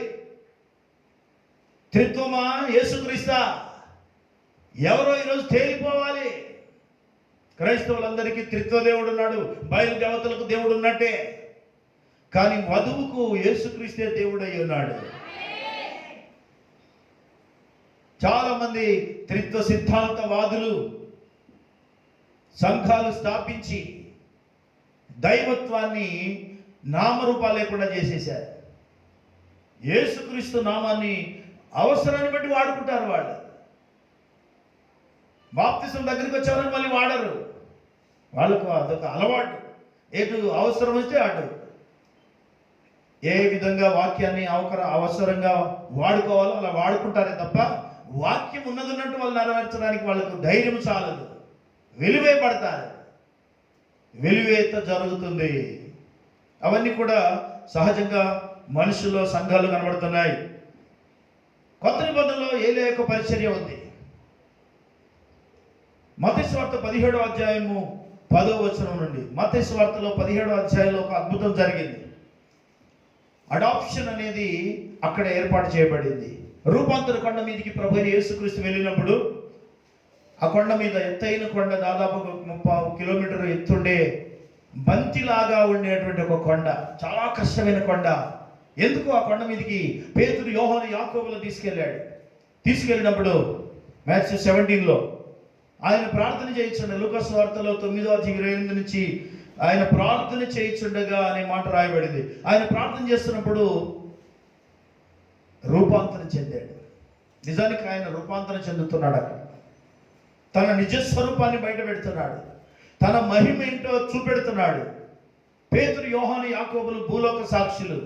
త్రిత్వమా, యేసుక్రీస్తా? ఎవరో ఈరోజు తేలిపోవాలి. క్రైస్తవులందరికీ త్రిత్వ దేవుడు ఉన్నాడు, బయలు దేవతలకు దేవుడు ఉన్నట్టే. కానీ వధువుకు యేసుక్రీస్తే దేవుడై ఉన్నాడు. చాలా మంది త్రిత్వ సిద్ధాంతవాదులు సంఘాలు స్థాపించి దైవత్వాన్ని నామరూపాలు లేకుండా చేసేశారు. యేసుక్రీస్తు నామాన్ని అవసరాన్ని బట్టి వాడుకుంటారు. వాళ్ళు బాప్తిసం దగ్గరికి వచ్చేవాళ్ళని మళ్ళీ వాడరు. వాళ్ళకు అదొక అలవాటు. ఎటు అవసరం వస్తే అటు ఏ విధంగా వాక్యాన్ని అవసరంగా వాడుకోవాలో అలా వాడుకుంటారే తప్ప వాక్యం ఉన్నదన్నట్టు వాళ్ళు నెరవేర్చడానికి వాళ్ళకు ధైర్యం చాలదు. వెలివే పడతారు. వెలివేత జరుగుతుంది. అవన్నీ కూడా సహజంగా మనుషుల్లో సంఘాలు కనబడుతున్నాయి. కొత్త నిబంధనలో ఏలియా యొక్క పరిచర్య ఉంది. మత్తయి సువార్త 17వ అధ్యాయము 10వ వచనం నుండి. మత్తయి సువార్తలో 17వ అధ్యాయంలో ఒక అద్భుతం జరిగింది. అడాప్షన్ అనేది అక్కడ ఏర్పాటు చేయబడింది. రూపాంతర కొండ మీదకి ప్రభు యేసుక్రీస్తు వెళ్ళినప్పుడు ఆ కొండ మీద, ఎత్తైన కొండ, దాదాపు 30 కిలోమీటర్ ఎత్తుండే బంతిలాగా ఉండేటువంటి ఒక కొండ, చాలా కష్టమైన కొండ. ఎందుకు ఆ కొండ మీదకి పేతురు, యోహాను, యాకోబులు తీసుకెళ్ళినప్పుడు మాథ్యూ 17లో ఆయన ప్రార్థన చేయించుండే. లూకాసు వార్తలో 9:28 నుంచి ఆయన ప్రార్థన చేయించుండగా అనే మాట రాయబడింది. ఆయన ప్రార్థన చేస్తున్నప్పుడు రూపాంతరం చెందాడు. నిజానికి ఆయన రూపాంతరం చెందుతున్నాడు. అక్కడ తన నిజస్వరూపాన్ని బయట పెడుతున్నాడు. తన మహిమ ఏంటో చూపెడుతున్నాడు. పేతురు, యోహాను, యాకోబులు భూలోక సాక్షులు.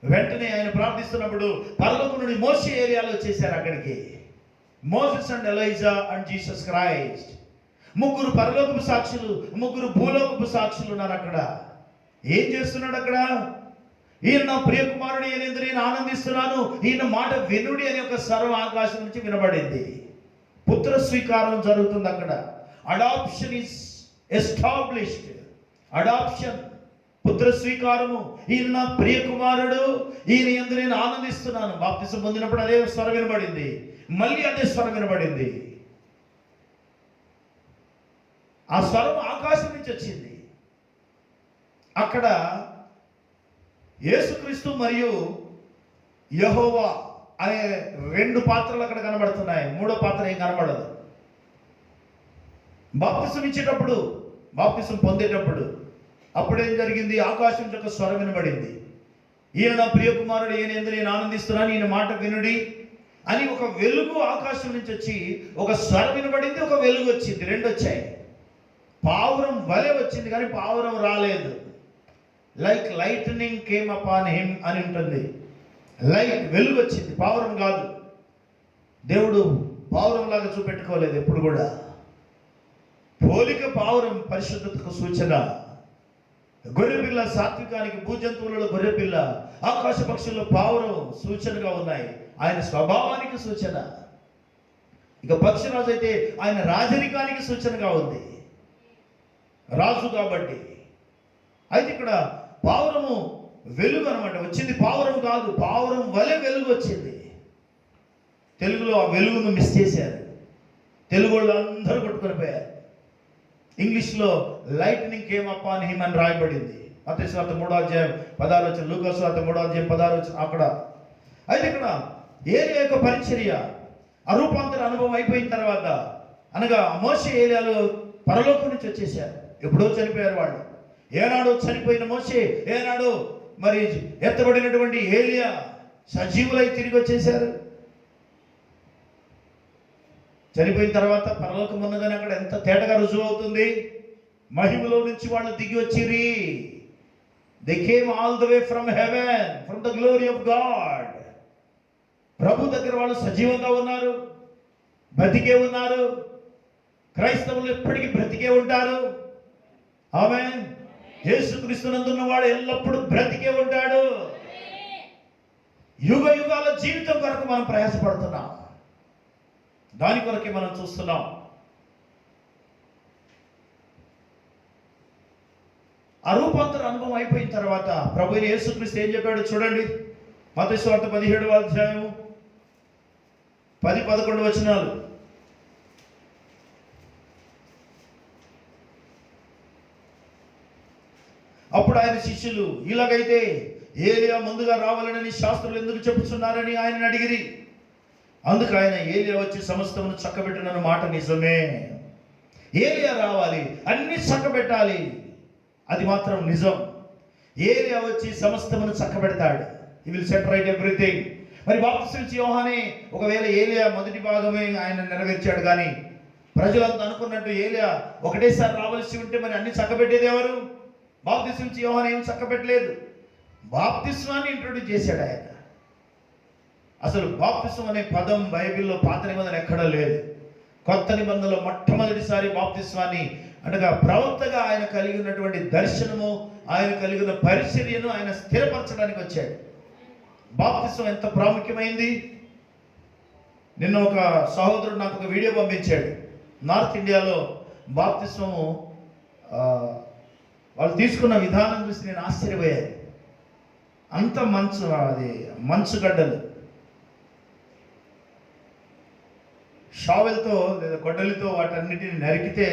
వెంటనే ఆయన ప్రార్థిస్తున్నప్పుడు పరలోకం నుండి మోషే ఏలియాలో వచ్చేసారు అక్కడికి. Moses and Elijah and Jesus Christ. ముగ్గురు పరలోకపు సాక్షులు, ముగ్గురు భూలోకపు సాక్షులు ఉన్నారు అక్కడ. ఏం చేస్తున్నాడు అక్కడ? ఈయన నా ప్రియ కుమారుడు, ఈయనందు నేను ఆనందిస్తున్నాను, ఈయన మాట వినుడి అని ఒక స్వరం ఆకాశం నుంచి వినబడింది. పుత్ర స్వీకారం జరుగుతుంది అక్కడ. Adoption is established. అడాప్షన్, పుత్ర స్వీకారము. ఈయన నా ప్రియ కుమారుడు, ఈయన యందు నేను ఆనందిస్తున్నాను. బాప్తిసం పొందినప్పుడు అదే స్వరం వినబడింది. మళ్ళీ అదే స్వరం వినబడింది. ఆ స్వరం ఆకాశం నుంచి వచ్చింది. అక్కడ యేసుక్రీస్తు మరియు యెహోవా అనే రెండు పాత్రలు అక్కడ కనబడుతున్నాయి. మూడో పాత్ర ఏం కనబడదు. బాప్తిసం ఇచ్చేటప్పుడు, బాప్తిసం పొందేటప్పుడు అప్పుడేం జరిగింది? ఆకాశం నుంచి ఒక స్వరం వినబడింది. ఈయన నా ప్రియ కుమారుడు, ఈయన యందు నేను ఆనందిస్తున్నాను, ఈయన మాట వినుడి అని ఒక వెలుగు ఆకాశం నుంచి వచ్చి ఒక స్వరం వినబడింది, ఒక వెలుగు వచ్చింది. రెండు వచ్చాయి. పావురం వలె వచ్చింది కానీ పావురం రాలేదు. Like lightning came upon him అని ఉంటుంది. లైట్, వెలుగు వచ్చింది, పావురం కాదు. దేవుడు పావురం లాగా చూపెట్టుకోలేదు ఎప్పుడు కూడా. పోలిక పావురం పరిశుద్ధతకు సూచన. గొర్రెపిల్ల సాత్వికానికి, భూజంతువులలో గొర్రెపిల్ల, ఆకాశ పక్షుల్లో పావురం సూచనగా ఉన్నాయి. ఆయన స్వభావానికి సూచన. ఇక పక్షిరాజు అయితే ఆయన రాజరికానికి సూచనగా ఉంది, రాజు కాబట్టి. అయితే ఇక్కడ పావురము వెలుగు అనమాట వచ్చింది. పావురం కాదు, పావురం వలె వెలుగు వచ్చింది. తెలుగులో ఆ వెలుగును మిస్ చేశారు. తెలుగు వాళ్ళు అందరూ కొట్టుకొని పోయారు. ఇంగ్లీష్లో లైట్నింగ్ కేమ్ అపాన్ హిమ్ అని రాయబడింది. మత్తయి సువార్త 3వ అధ్యాయం 16వ వచనం, లూకా సువార్త 3వ అధ్యాయం 16వ వచనం అక్కడ. అయితే ఇక్కడ ఏలియా యొక్క పరిచర్య, అరూపాంతర అనుభవం అయిపోయిన తర్వాత, అనగా మోషే ఏలియాలు పరలోకం నుంచి వచ్చేసారు. ఎప్పుడో చనిపోయారు వాళ్ళు. ఏనాడో చనిపోయిన మోషే, ఏనాడో మరి ఎత్తబడినటువంటి ఏలియా సజీవులై తిరిగి వచ్చేసారు. చనిపోయిన తర్వాత పరలోకం ఉన్నదని అక్కడ ఎంత తేటగా రుజువు అవుతుంది. మహిమలో నుంచి వాళ్ళు దిగి వచ్చిరి. They came all the way from heaven, from the glory of God. ప్రభు దగ్గర వాళ్ళు సజీవంగా ఉన్నారు, బ్రతికే ఉన్నారు. క్రైస్తవులు ఎప్పటికీ బ్రతికే ఉంటారు. ఆమేన్. యేసుక్రీస్తునందున్న వాడు ఎల్లప్పుడూ బ్రతికే ఉంటాడు. యుగ యుగాల జీవితం కొరకు మనం ప్రయాసపడుతున్నాం. దాని కొరకే మనం చూస్తున్నాం. ఆ రూపాంతర అనుభవం అయిపోయిన తర్వాత ప్రభు అయిన యేసుక్రీస్తు ఏం చెప్పాడు చూడండి. మత్తయి సువార్త 17వ అధ్యాయం 10-11 వచనాలు. అప్పుడు ఆయన శిష్యులు, ఇలాగైతే ఏలియా ముందుగా రావాలని శాస్త్రులు ఎందుకు చెప్పుచున్నారని ఆయనను అడిగిరి. అందుకు ఆయన, ఏలియా వచ్చి సమస్తమును చక్కబెట్టిన మాట నిజమే. ఏలియా రావాలి, అన్ని చక్కబెట్టాలి, అది మాత్రం నిజం. ఏలియా వచ్చి సమస్తమును చక్కబెడతాడు. He will set right everything. మరి బాప్తిసం ఇచ్చే యోహానే ఒకవేళ ఏలియా మొదటి భాగమే ఆయన నెరవేర్చాడు, కానీ ప్రజలంతా అనుకున్నట్టు ఏలియా ఒకటేసారి రావాల్సి ఉంటే మరి అన్ని చక్కబెట్టేది ఎవరు? బాప్తిసం ఇచ్చే యోహానే ఏం చక్కబెట్టలేదు. బాప్తిస్మాన్ని ఇంట్రొడ్యూస్ చేశాడు ఆయన. అసలు బాప్తిసం అనే పదం బైబిల్లో పాత నిబంధన ఎక్కడా లేదు. కొత్త నిబంధనలో మొట్టమొదటిసారి బాప్తిస్మాన్ని అనగా ప్రవక్తగా ఆయన కలిగి ఉన్నటువంటి దర్శనము, ఆయన కలిగి ఉన్న పరిచర్యను ఆయన స్థిరపరచడానికి వచ్చాడు. బాప్తిసం ఎంత ప్రాముఖ్యమైంది. నిన్న ఒక సహోదరుడు నాకు ఒక వీడియో పంపించాడు. నార్త్ ఇండియాలో బాప్తిస్మము వాళ్ళు తీసుకున్న విధానం చూసి నేను ఆశ్చర్యపోయాను. అంత మంచుగడ్డలు షావెల్తో లేదా గొడ్డలితో వాటన్నిటిని నరికితే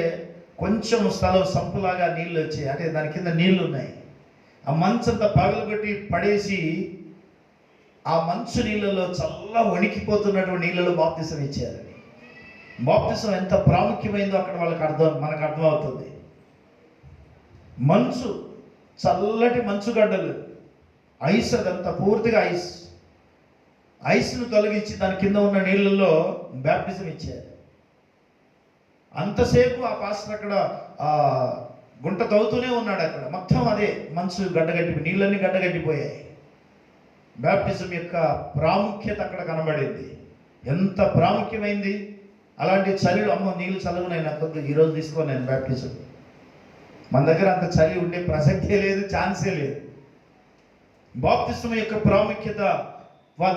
కొంచెం స్థలం సంపులాగా నీళ్ళు వచ్చాయి. అంటే దాని కింద నీళ్లు ఉన్నాయి. ఆ మంచంతా పగలగొట్టి పడేసి ఆ మంచు నీళ్ళలో చల్ల వణికిపోతున్నటువంటి నీళ్ళలో బాప్తిసం ఇచ్చారు. బాప్తిసం ఎంత ప్రాముఖ్యమైందో అక్కడ మనకు అర్థమవుతుంది. మంచు, చల్లటి మంచుగడ్డలు, ఐస్, అదంతా పూర్తిగా ఐస్ను తొలగించి దాని కింద ఉన్న నీళ్ళల్లో బ్యాప్టిజం ఇచ్చారు. అంతసేపు ఆ పాస్టర్ అక్కడ గుంట తవ్వుతూనే ఉన్నాడు. అక్కడ మొత్తం అదే మంచు గడ్డగట్టి, నీళ్ళన్నీ గడ్డగట్టిపోయాయి. బ్యాప్టిజం యొక్క ప్రాముఖ్యత అక్కడ కనబడింది. ఎంత ప్రాముఖ్యమైంది. అలాంటి చలిలో అమ్మో నీళ్ళు చల్లవున్నాయి, నాకు ఈరోజు తీసుకోను నేను బ్యాప్టిజం. మన దగ్గర అంత చలి ఉండే ప్రసక్తే లేదు, ఛాన్సే లేదు. బాప్తిసం యొక్క ప్రాముఖ్యత,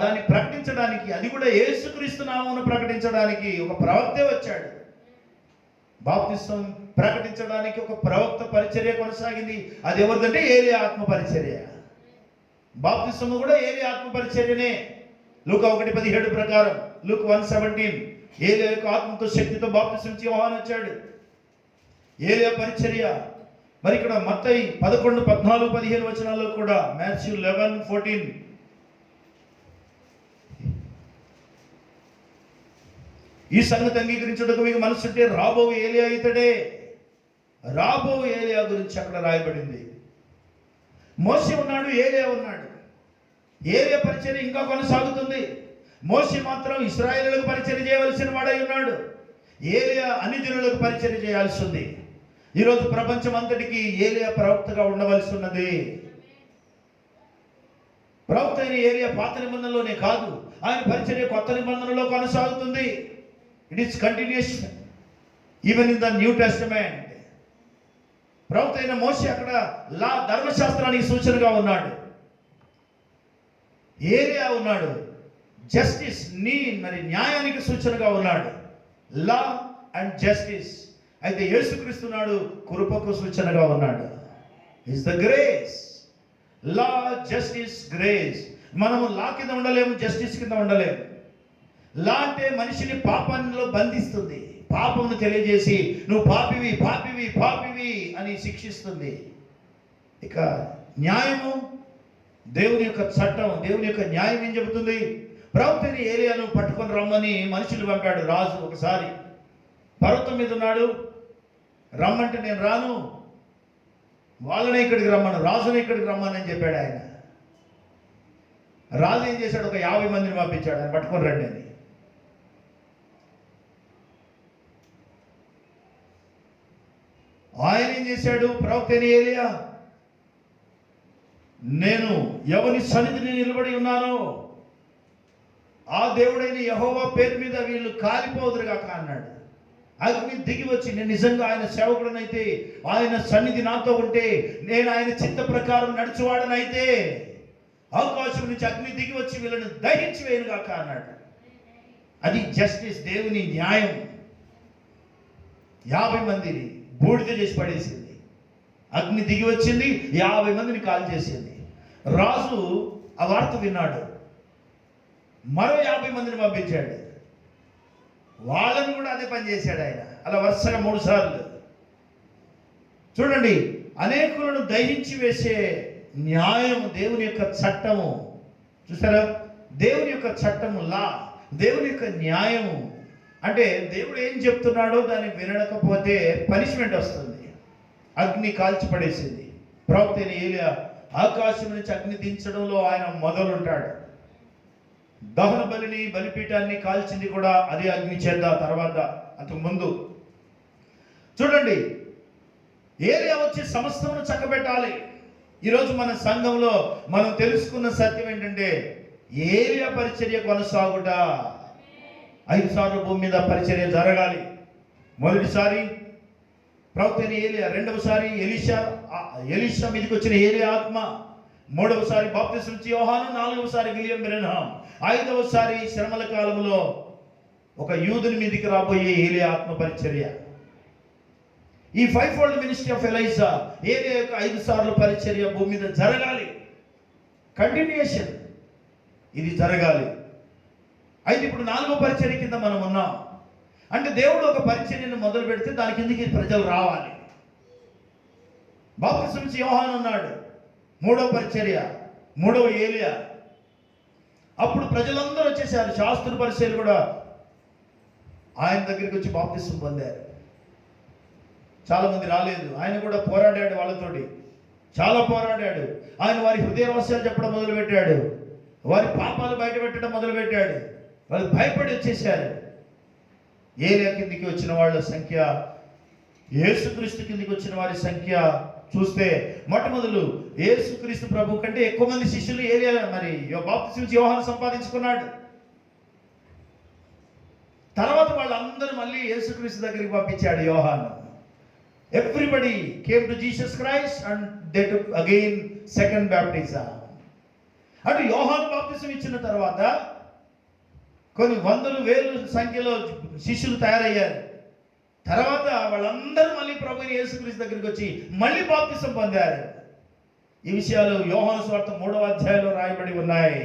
దాన్ని ప్రకటించడానికి, అది కూడా యేసుక్రీస్తు నామమును ప్రకటించడానికి ఒక ప్రవక్తే వచ్చాడు. బాప్తిసం ప్రకటించడానికి ఒక ప్రవక్త పరిచర్య కొనసాగింది. అది ఎవరిదంటే ఏలియా ఆత్మ పరిచర్య. బాప్తిసము కూడా ఏలియా ఆత్మ పరిచర్యనే. లూకా 1:17 ప్రకారం, లూక్ 1:17, ఏలియా యొక్క ఆత్మతో శక్తితో బాప్తిసం ఇచ్చి యోహాను వచ్చాడు. ఏలియా పరిచర్య. మరి ఇక్కడ మత్తయి 11, 14, 15 వచనాల్లో కూడా, మాథ్యూ 11:14, ఈ సంగతి అంగీకరించుటకు మీకు మనసుంటే రాబో ఏలియా ఇతడే. రాబో ఏలియా గురించి అక్కడ రాయబడింది. మోషే ఉన్నాడు, ఏలియా ఉన్నాడు. ఏలియా పరిచర్య ఇంకా కొనసాగుతుంది. మోషే మాత్రం ఇశ్రాయేలులకు పరిచర్య చేయవలసిన వాడై ఉన్నాడు. ఏలియా అన్ని జనులకు పరిచర్య చేయాల్సి ఉంది. ఈరోజు ప్రపంచం అంతటికి ఏలియా ప్రవక్తగా ఉండవలసి ఉన్నది. ప్రవక్త అయిన ఏలియా పాత నిబంధనలోనే కాదు, ఆయన పరిచర్య కొత్త నిబంధనలో కొనసాగుతుంది. It is continuation. Even in the new testament ప్రవక్త అయిన మోషే అక్కడ ధర్మశాస్త్రానికి సూచనగా ఉన్నాడు. ఏలియా ఉన్నాడు జస్టిస్ మరి న్యాయానికి సూచనగా ఉన్నాడు, లా అండ్ జస్టిస్. అయితే యేసుక్రీస్తున్నాడు కృపకు సూచనగా ఉన్నాడు. Is the grace, law, justice, grace. మనము లా కింద ఉండలేము, జస్టిస్ కింద ఉండలేము. లా అంటే మనిషిని పాపంలో బంధిస్తుంది, పాపమును తెలియజేసి నువ్వు పాపివి పాపివి పాపివి అని శిక్షిస్తుంది. ఇక న్యాయము, దేవుని యొక్క చట్టం, దేవుని యొక్క న్యాయం ఏం చెబుతుంది? ప్రవక్తని ఏలియాను పట్టుకొని రమ్మని మనుషులు పంపాడు రాజు. ఒకసారి పర్వతం మీద ఉన్నాడు, రమ్మంటే నేను రాను, వాళ్ళనే ఇక్కడికి రమ్మను, రాజునే ఇక్కడికి రమ్మని చెప్పాడు ఆయన. రాజు ఏం చేశాడు? ఒక 50 మందిని పంపించాడు, ఆయన పట్టుకొని రండి అని. ఆయన ఏం చేశాడు? ప్రవక్త అయిన ఏలియా, నేను ఎవరి సన్నిధిని నిలబడి ఉన్నానో ఆ దేవుడైన యెహోవా పేరు మీద వీళ్ళు కాలిపోదురుగాక అన్నాడు. అగ్ని దిగి వచ్చి, నేను నిజంగా ఆయన సేవకుడనైతే, ఆయన సన్నిధి నాతో ఉంటే, నేను ఆయన చిత్త ప్రకారం నడుచువాడనైతే ఆకాశం నుంచి అగ్ని దిగి వచ్చి వీళ్ళని దహించి వేయుగాక అన్నాడు. అది జస్టిస్, దేవుని న్యాయం. 50 మందిని బూడిద చేసి పడేసింది, అగ్ని దిగి వచ్చింది, 50 మందిని కాల్ చేసింది. రాజు ఆ వార్త విన్నాడు, మరో 50 మందిని పంపించాడు, వాళ్ళని కూడా అదే పని చేశాడు ఆయన. అలా వరుసగా 3 సార్లు. చూడండి, అనేకులను దహించి వేసే న్యాయం, దేవుని యొక్క చట్టము. చూసారా? దేవుని యొక్క చట్టము, లా, దేవుని యొక్క న్యాయము. అంటే దేవుడు ఏం చెప్తున్నాడో దాన్ని వినకపోతే పనిష్మెంట్ వస్తుంది. అగ్ని కాల్చి పడేసింది. ప్రవక్త అయిన ఏలియా ఆకాశం నుంచి అగ్ని దించడంలో ఆయన మొదలుంటాడు. దహన బలిని, బలిపీఠాన్ని కాల్చింది కూడా అదే అగ్ని చేద్ద. తర్వాత అంతకు ముందు చూడండి, ఏలియా వచ్చి సమస్తమును చక్కబెట్టాలి. ఈరోజు మన సంఘంలో మనం తెలుసుకున్న సత్యం ఏంటంటే, ఏలియా పరిచర్య కొనసాగుట. 5 సార్లు భూమి మీద పరిచర్య జరగాలి. మొదటిసారి ప్రవక్త అయిన ఏలియా, రెండవసారి ఎలీషా మీదకి వచ్చిన ఏలియా ఆత్మ, మూడవసారి బాప్తిసం ఇచ్చే యోహాను, 4వసారి విలియం బ్రెన్హామ్, 5వసారి శ్రమల కాలంలో ఒక యూదుని మీదకి రాబోయే ఏలియా ఆత్మ పరిచర్య. ఈ 5-fold మినిస్ట్రీ ఆఫ్ ఎలైజా, ఏలియా యొక్క 5 సార్లు పరిచర్య భూమి మీద జరగాలి. కంటిన్యూషన్ ఇది జరగాలి. అయితే ఇప్పుడు 4వ పరిచర్య కింద మనం ఉన్నాం. అంటే దేవుడు ఒక పరిచర్యను మొదలు పెడితే దాని కిందకి ప్రజలు రావాలి. బాప్తిసం ఇచ్చే యోహాను ఉన్నాడు, 3వ పరిచర్య, 3వ ఏలియా. అప్పుడు ప్రజలందరూ వచ్చేసారు, శాస్త్ర పరిచర్యలు కూడా ఆయన దగ్గరికి వచ్చి బాప్తిసం పొందారు. చాలా మంది రాలేదు. ఆయన కూడా పోరాడాడు వాళ్ళతోటి, చాలా పోరాడాడు. ఆయన వారి హృదయ రహస్యాలు చెప్పడం మొదలుపెట్టాడు, వారి పాపాలు బయట పెట్టడం మొదలుపెట్టాడు. వాళ్ళు భయపడి వచ్చేసారు. ఏలియా కిందికి వచ్చిన వాళ్ళ సంఖ్య, యేసుక్రీస్తు కిందికి వచ్చిన వారి సంఖ్య చూస్తే మొట్టమొదలు యేసుక్రీస్తు ప్రభు కంటే ఎక్కువ మంది శిష్యులు ఏలియా మరి బాప్తిసం ఇచ్చే యోహాను సంపాదించుకున్నాడు. తర్వాత వాళ్ళందరూ మళ్ళీ యేసుక్రీస్తు దగ్గరికి పంపించాడు యోహాను. Everybody came to Jesus Christ and they took again second baptism. అంటే యోహాను బాప్తిసం ఇచ్చిన తర్వాత కొన్ని వందలు వేలు సంఖ్యలో శిష్యులు తయారయ్యారు. తర్వాత వాళ్ళందరూ మళ్ళీ ప్రభువైన యేసుక్రీస్తు దగ్గరికి వచ్చి మళ్ళీ బాప్తిసం పొందారు. ఈ విషయాలు యోహాను సువార్త 3వ అధ్యాయంలో రాయబడి ఉన్నాయి.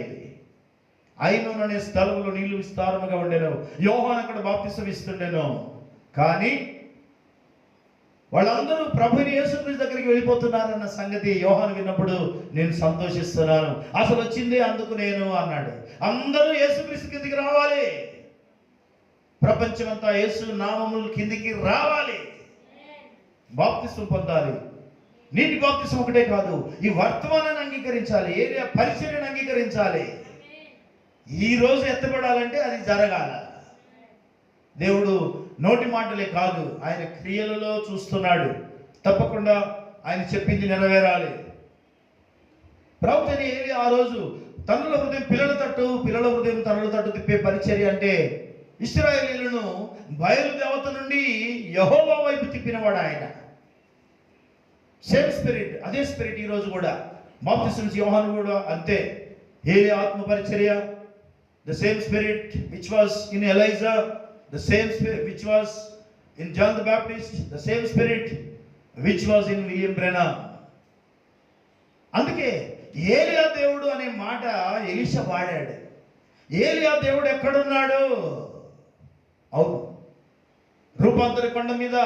ఐనోను అనే స్థలంలో నీళ్లు విస్తారముగా ఉండెను, యోహాను అక్కడ బాప్తిసం ఇస్తుండెను. కానీ వాళ్ళందరూ ప్రభువైన యేసుక్రీస్తు దగ్గరికి వెళ్ళిపోతున్నారన్న సంగతి యోహాను విన్నప్పుడు నేను సంతోషిస్తున్నాను, అసలు వచ్చిందే అందుకు నేను అన్నాడు. అందరూ యేసుక్రీస్తు కిందికి రావాలి, ప్రపంచమంతా యేసు నామముల కిందికి రావాలి, బాప్తిసం పొందాలి. నీటి బాప్తిసం ఒకటే కాదు, ఈ వర్తమానాన్ని అంగీకరించాలి, ఏరియా పరిచర్యను అంగీకరించాలి. ఈ రోజు ఎత్తబడాలంటే అది జరగాల. దేవుడు నోటి మాటలే కాదు, ఆయన క్రియలలో చూస్తున్నాడు. తప్పకుండా ఆయన చెప్పింది నెరవేరాలి. ప్రవక్త ఏలియా ఆ రోజు తన్నుల హృదయం పిల్లల తట్టు, పిల్లల హృదయం తన్నుల తట్టు తిప్పే పరిచర్య అంటే ఇశ్రాయేలీయులను బయలుదేవత నుండి యెహోవా వైపు తిప్పినవాడు ఆయన. సేమ్ స్పిరిట్, అదే స్పిరిట్ ఈరోజు కూడా. బాప్తిసం యోహాను కూడా అంతే. ఏలియా ఆత్మ పరిచర్య, the same spirit which was in Elijah, the same spirit which was in John the Baptist, the same spirit which was in William Branham. అందుకే ఏలియా దేవుడు అనే మాట ఎలీషా వాడాడు. ఏలియా దేవుడు ఎక్కడున్నాడు? అవును, రూపాంతర కొండ మీద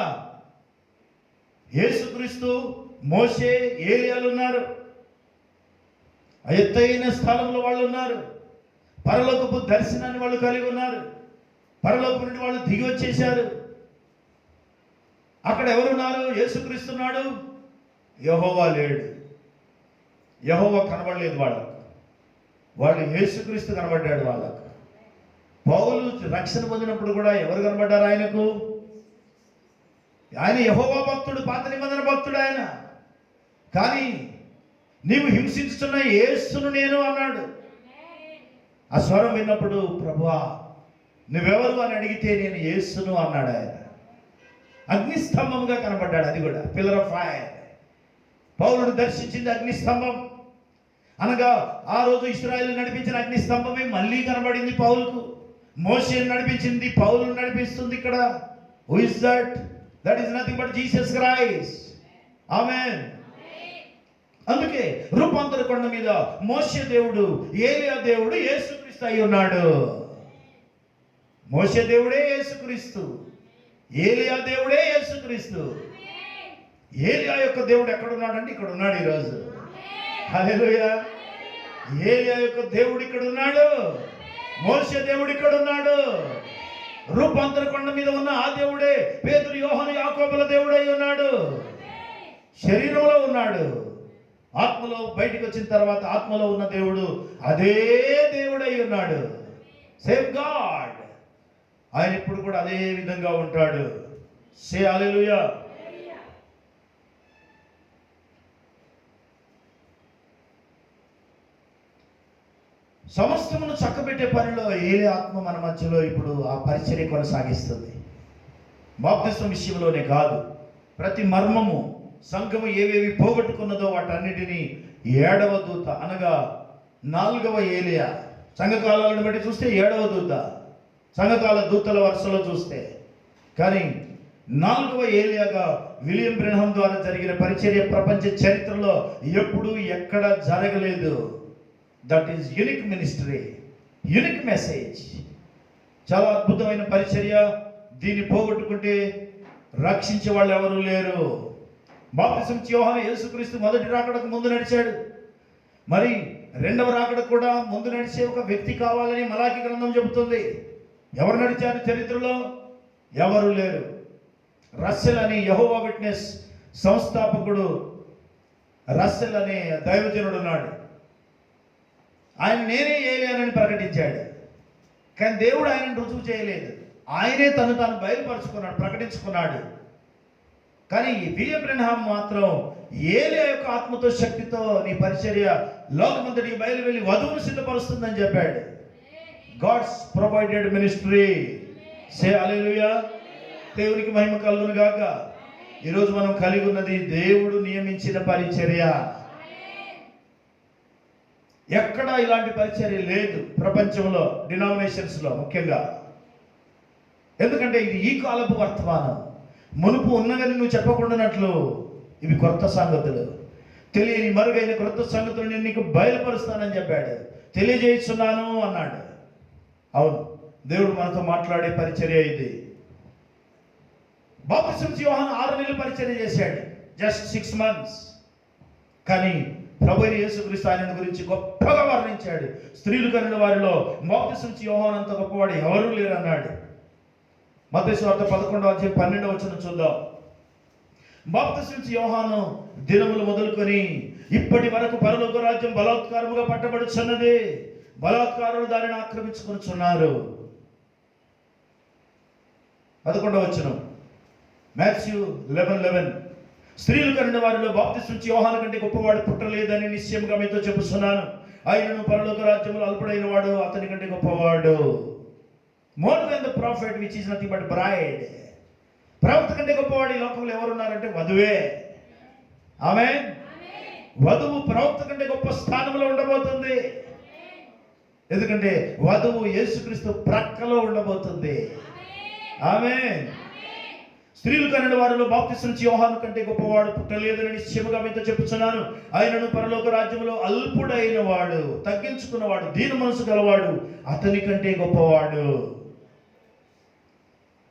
యేసుక్రీస్తు, మోషే, ఏలియాలు ఉన్నారు. ఎత్తైన స్థలంలో వాళ్ళు ఉన్నారు. పరలోకపు దర్శనాన్ని వాళ్ళు కలిగి ఉన్నారు. పరలోకపు నుండి వాళ్ళు దిగి వచ్చేశారు. అక్కడ ఎవరున్నారు? యేసుక్రీస్తున్నాడు, యెహోవా లేడు. యెహోవా కనబడలేదు వాళ్ళకు. వాళ్ళు యేసుక్రీస్తు కనబడ్డాడు వాళ్ళకు. పౌలు రక్షణ పొందినప్పుడు కూడా ఎవరు కనబడ్డారు ఆయనకు? ఆయన యెహోవా భక్తుడు, పాత నిబంధన భక్తుడు ఆయన. కానీ నీవు హింసించుతున్న యేసును నేను అన్నాడు. ఆ స్వరం విన్నప్పుడు ప్రభువా నువ్వెవరు అని అడిగితే నేను యేసును అన్నాడు ఆయన. అగ్నిస్తంభంగా కనబడ్డాడు. అది కూడా పిల్లర్ ఆఫ్ ఫైర్. పౌలును దర్శించింది అగ్నిస్తంభం. అనగా ఆ రోజు ఇశ్రాయేలు నడిపించిన అగ్నిస్తంభమే మళ్ళీ కనబడింది పౌలుకు. మోషేను నడిపించింది పౌలును నడిపిస్తుంది ఇక్కడ. Who is that? That is nothing but Jesus Christ. Amen. అందుకే రూపాంతర కొండ మీద మోషే దేవుడు, ఏలియా దేవుడు యేసుక్రీస్తు అయి ఉన్నాడు. మోషే దేవుడే యేసుక్రీస్తు, ఏలియా దేవుడే యేసుక్రీస్తు. ఏలియా యొక్క దేవుడు ఎక్కడున్నాడంటే ఇక్కడ ఉన్నాడు ఈరోజు. హల్లెలూయా. ఏలియా యొక్క దేవుడు ఇక్కడ ఉన్నాడు. మోషే దేవుడు ఇక్కడ ఉన్నాడు. రూపాంతర కొండ మీద ఉన్న ఆ దేవుడే పేతురు, యోహాను, యాకోబుల దేవుడై ఉన్నాడు. శరీరంలో ఉన్నాడు. ఆత్మలో బయటికి వచ్చిన తర్వాత ఆత్మలో ఉన్న దేవుడు అదే దేవుడై ఉన్నాడు. Same God. ఆయన ఇప్పుడు కూడా అదే విధంగా ఉంటాడు. సే హల్లెలూయా. సమస్తమును చక్కబెట్టే పనిలో ఏలే ఆత్మ మన మధ్యలో ఇప్పుడు ఆ పరిచర్య కొనసాగిస్తుంది. బాప్తిస్మం విషయంలోనే కాదు, ప్రతి మర్మము సంఘము ఏవేవి పోగొట్టుకున్నదో వాటన్నిటినీ 7వ దూత అనగా 4వ ఏలియా, సంఘకాలను బట్టి చూస్తే 7వ దూత, సంఘకాల దూతల వరుసలో చూస్తే. కానీ 4వ ఏలియాగా విలియం బ్రెనహాం ద్వారా జరిగిన పరిచర్య ప్రపంచ చరిత్రలో ఎప్పుడు ఎక్కడ జరగలేదు. That is unique ministry, unique message. చాలా అద్భుతమైన పరిచర్య. దీన్ని పోగొట్టుకుంటే రక్షించే వాళ్ళు ఎవరు లేరు. బాప్తిసం యోహాను యేసుక్రీస్తు మొదటి రాకడకు ముందు నడిచాడు. మరి రెండవ రాకడ కూడా ముందు నడిచే ఒక వ్యక్తి కావాలని మలాకి గ్రంథం చెబుతుంది. ఎవరు నడిచారు చరిత్రలో? ఎవరు లేరు. రస్సెల్ అని యెహోవా విట్నెస్ సంస్థాపకుడు రస్సెల్ అనే దైవజనుడు ఉన్నాడు. ఆయన నేనే ఏలియానని ప్రకటించాడు. కానీ దేవుడు ఆయనను రుజువు చేయలేదు. ఆయనే తను తాను బయలుపరుచుకున్నాడు, ప్రకటించుకున్నాడు. కానీ విలియం బ్రెనహాం మాత్రం ఏలియా యొక్క ఆత్మతో, శక్తితో నీ పరిచర్య లోకమంతటికి బయలు వెళ్ళి వధువును సిద్ధపరుస్తుందని చెప్పాడు. God's provided ministry. Say hallelujah. దేవునికి మహిమ కలుగును గాక. ఈరోజు మనం కలిగి ఉన్నది దేవుడు నియమించిన పరిచర్య. ఎక్కడ ఇలాంటి పరిచర్య లేదు ప్రపంచంలో, డినామినేషన్స్లో ముఖ్యంగా. ఎందుకంటే ఇది ఈ కాలపు వర్తమానం. మునుపు ఉన్నదని నువ్వు చెప్పకుండానట్లు ఇవి కొత్త సంగతులు, తెలియని మరుగైన కొత్త సంగతులు నేను నీకు బయలుపరుస్తానని చెప్పాడు. తెలియజేస్తున్నాను అన్నాడు. అవును, దేవుడు మనతో మాట్లాడే పరిచర్య ఇది. బాప్తిసం యోహాను 6 నెలలు పరిచర్య చేశాడు, జస్ట్ 6 months. కానీ ప్రభువైన యేసుక్రీస్తు ఆయన గురించి గొప్పగా వర్ణించాడు. స్త్రీలు కనిన వారిలో బాప్తిసం యోహాను అంత గొప్పవాడు ఎవరూ లేరు అన్నాడు. మత్తయి సువార్త 11వ అధ్యాయం 12వ వచనం చూద్దాం. బాప్తిసం యోహాను దినములు మొదలుకొని ఇప్పటి వరకు పరలోక రాజ్యం బలాత్కారముగా పట్టబడుచున్నది, బలాత్కారులు దానిని ఆక్రమించుకొనుచున్నారు. 11వ వచనం మాథ్యూ 11:11. స్త్రీలు కనిన వారిలో బాప్తిసం యోహాను కంటే గొప్పవాడు పుట్టలేదని నిశ్చయముగా మీతో చెప్పుచున్నాను. ఆయనను పరలోక రాజ్యములో అల్పుడైన వాడు అతని కంటే గొప్పవాడు. More than the profit which is nothing but braid. ప్రవక్త కంటే గొప్పవాడు ఈ లోకంలో ఎవరున్నారంటే వధువే. ఆమేన్. వధువు ప్రవక్త కంటే గొప్ప స్థానంలో ఉండబోతుంది. ఎందుకంటే వధువు యేసుక్రీస్తు ప్రక్కలో ఉండబోతుంది. ఆమేన్. స్త్రీలు కనిన వారిలో బాప్తిస్మం ఇచ్చే యోహాను కంటే గొప్పవాడు పుట్టలేదని నిశ్చయముగా మీతో చెప్పుచున్నాను. ఆయనను పరలోక రాజ్యంలో అల్పుడైన వాడు, తగ్గించుకున్నవాడు, దీన మనసు గలవాడు అతని కంటే గొప్పవాడు.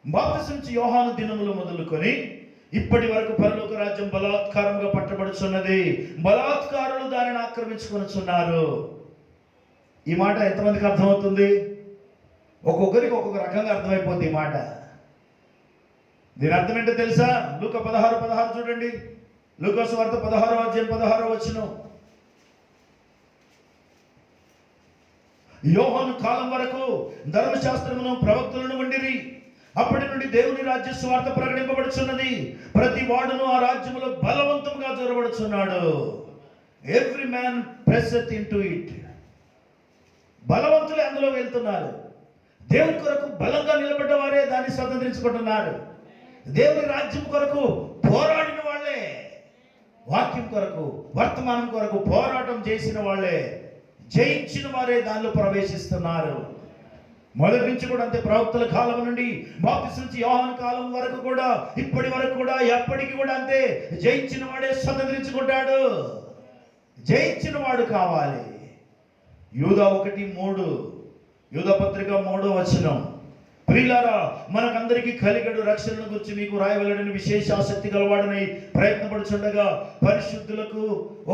బాప్తిస్మం ఇచ్చే యోహాను దినములు మొదలుకొని ఇప్పటి వరకు పరలోక రాజ్యం బలాత్కారంగా పట్టబడుచున్నది. బలాత్కారులు దానిని ఆక్రమించుకొనుచున్నారు. ఈ మాట ఎంతమందికి అర్థమవుతుంది? ఒక్కొక్కరికి ఒక్కొక్క రకంగా అర్థమైపోతుంది ఈ మాట. దీని అర్థం ఏంటో తెలుసా? లూకా 16:16 చూడండి. లూకా సువార్త 16:16 యోహాను కాలం వరకు ధర్మశాస్త్రమును ప్రవక్తలను ఉండిరి. అప్పటి నుండి దేవుని రాజ్య సువార్త ప్రకటింపబడుచున్నది. ప్రతి వాడును ఆ రాజ్యములో బలవంతంగా జొరబడుచున్నాడు. Every man presseth into it. బలవంతులే అందులో వెళ్తున్నారు. దేవుని కొరకు బలంగా నిలబడ్డ వారే దాన్ని స్వతంత్రించుకుంటున్నారు. దేవుని రాజ్యం కొరకు పోరాడిన వాళ్ళే, వాక్యం కొరకు, వర్తమానం కొరకు పోరాటం చేసిన వాళ్ళే, జయించిన వారే దానిలో ప్రవేశిస్తున్నారు. మొదటి నుంచి కూడా అంతే. ప్రవక్తల కాలం నుండి బాప్తిస్మం ఇచ్చే యోహాను కాలం వరకు కూడా, ఇప్పటి వరకు కూడా, ఎప్పటికీ కూడా అంతే. జయించిన వాడే స్వతంత్రించుకుంటాడు. జయించిన వాడు కావాలి. యూదా 1:3, యూదా పత్రిక 3వ ప్రియులారా, మనకందరికీ కలిగడు రక్షణను గురించి మీకు రాయవలెనని విశేష ఆసక్తి గలవాడని ప్రయత్నపడుచుండగా పరిశుద్ధులకు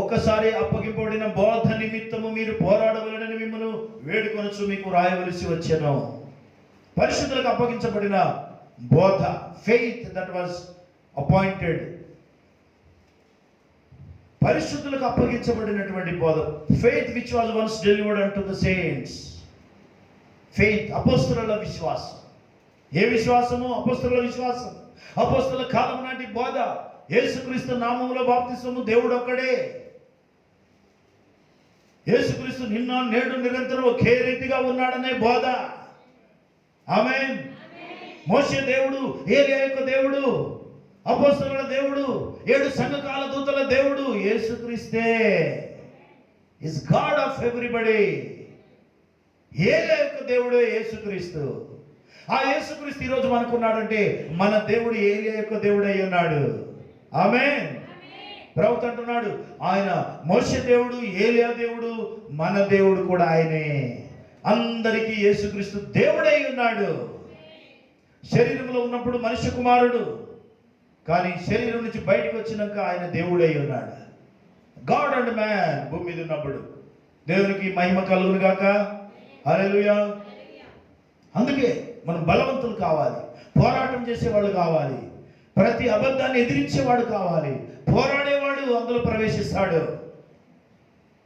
ఒక్కసారి అప్పగింపబడిన బోధ నిమిత్తము మీరు పోరాడవలెనని మిమ్మల్ని వేడుకొనొచ్చు మీకు రాయవలసి వచ్చెను. పరిశుద్ధులకు అప్పగించబడిన బోధ, ఫెయిత్ దట్ వాజ్ అపాయింటెడ్. పరిశుద్ధులకు అప్పగించబడినటువంటి బోధ, faith which was once delivered unto the saints. Faith అపోస్తలుల విశ్వాసం. ఏ విశ్వాసము? అపోస్తలుల విశ్వాసం. అపోస్తలుల కాలం నాటి బోధ, యేసుక్రీస్తు నామములో బాప్తిస్మము, దేవుడు ఒక్కడే. యేసుక్రీస్తు నిన్న నేడు నిరంతరం ఒకే రీతిగా ఉన్నాడనే బోధ. ఆమేన్. మోషే దేవుడు, ఏలియా యొక్క దేవుడు, అపోస్తలుల దేవుడు, 7 సంఘకాల దూతల దేవుడు యేసుక్రీస్తే. Is God of everybody. ఏలియా యొక్క దేవుడే యేసుక్రీస్తు. ఆ యేసుక్రీస్తు ఈరోజు మనకున్నాడంటే మన దేవుడు ఏలియా యొక్క దేవుడు అయి ఉన్నాడు. ఆమేన్. ప్రవక్త అంటున్నాడు, ఆయన మోషే దేవుడు, ఏలియా దేవుడు, మన దేవుడు కూడా ఆయనే. అందరికీ యేసుక్రీస్తు దేవుడై ఉన్నాడు. శరీరంలో ఉన్నప్పుడు మనుష్య కుమారుడు, కానీ శరీరం నుంచి బయటకు వచ్చినాక ఆయన దేవుడై ఉన్నాడు. గాడ్ అండ్ మ్యాన్ భూమి మీద ఉన్నప్పుడు. దేవునికి మహిమ కలుగును గాక. హల్లెలూయా. అందుకే మనం బలవంతులు కావాలి, పోరాటం చేసేవాళ్ళు కావాలి, ప్రతి అబద్ధాన్ని ఎదిరించేవాడు కావాలి, పోరాడేవాడు అందులో ప్రవేశిస్తాడు.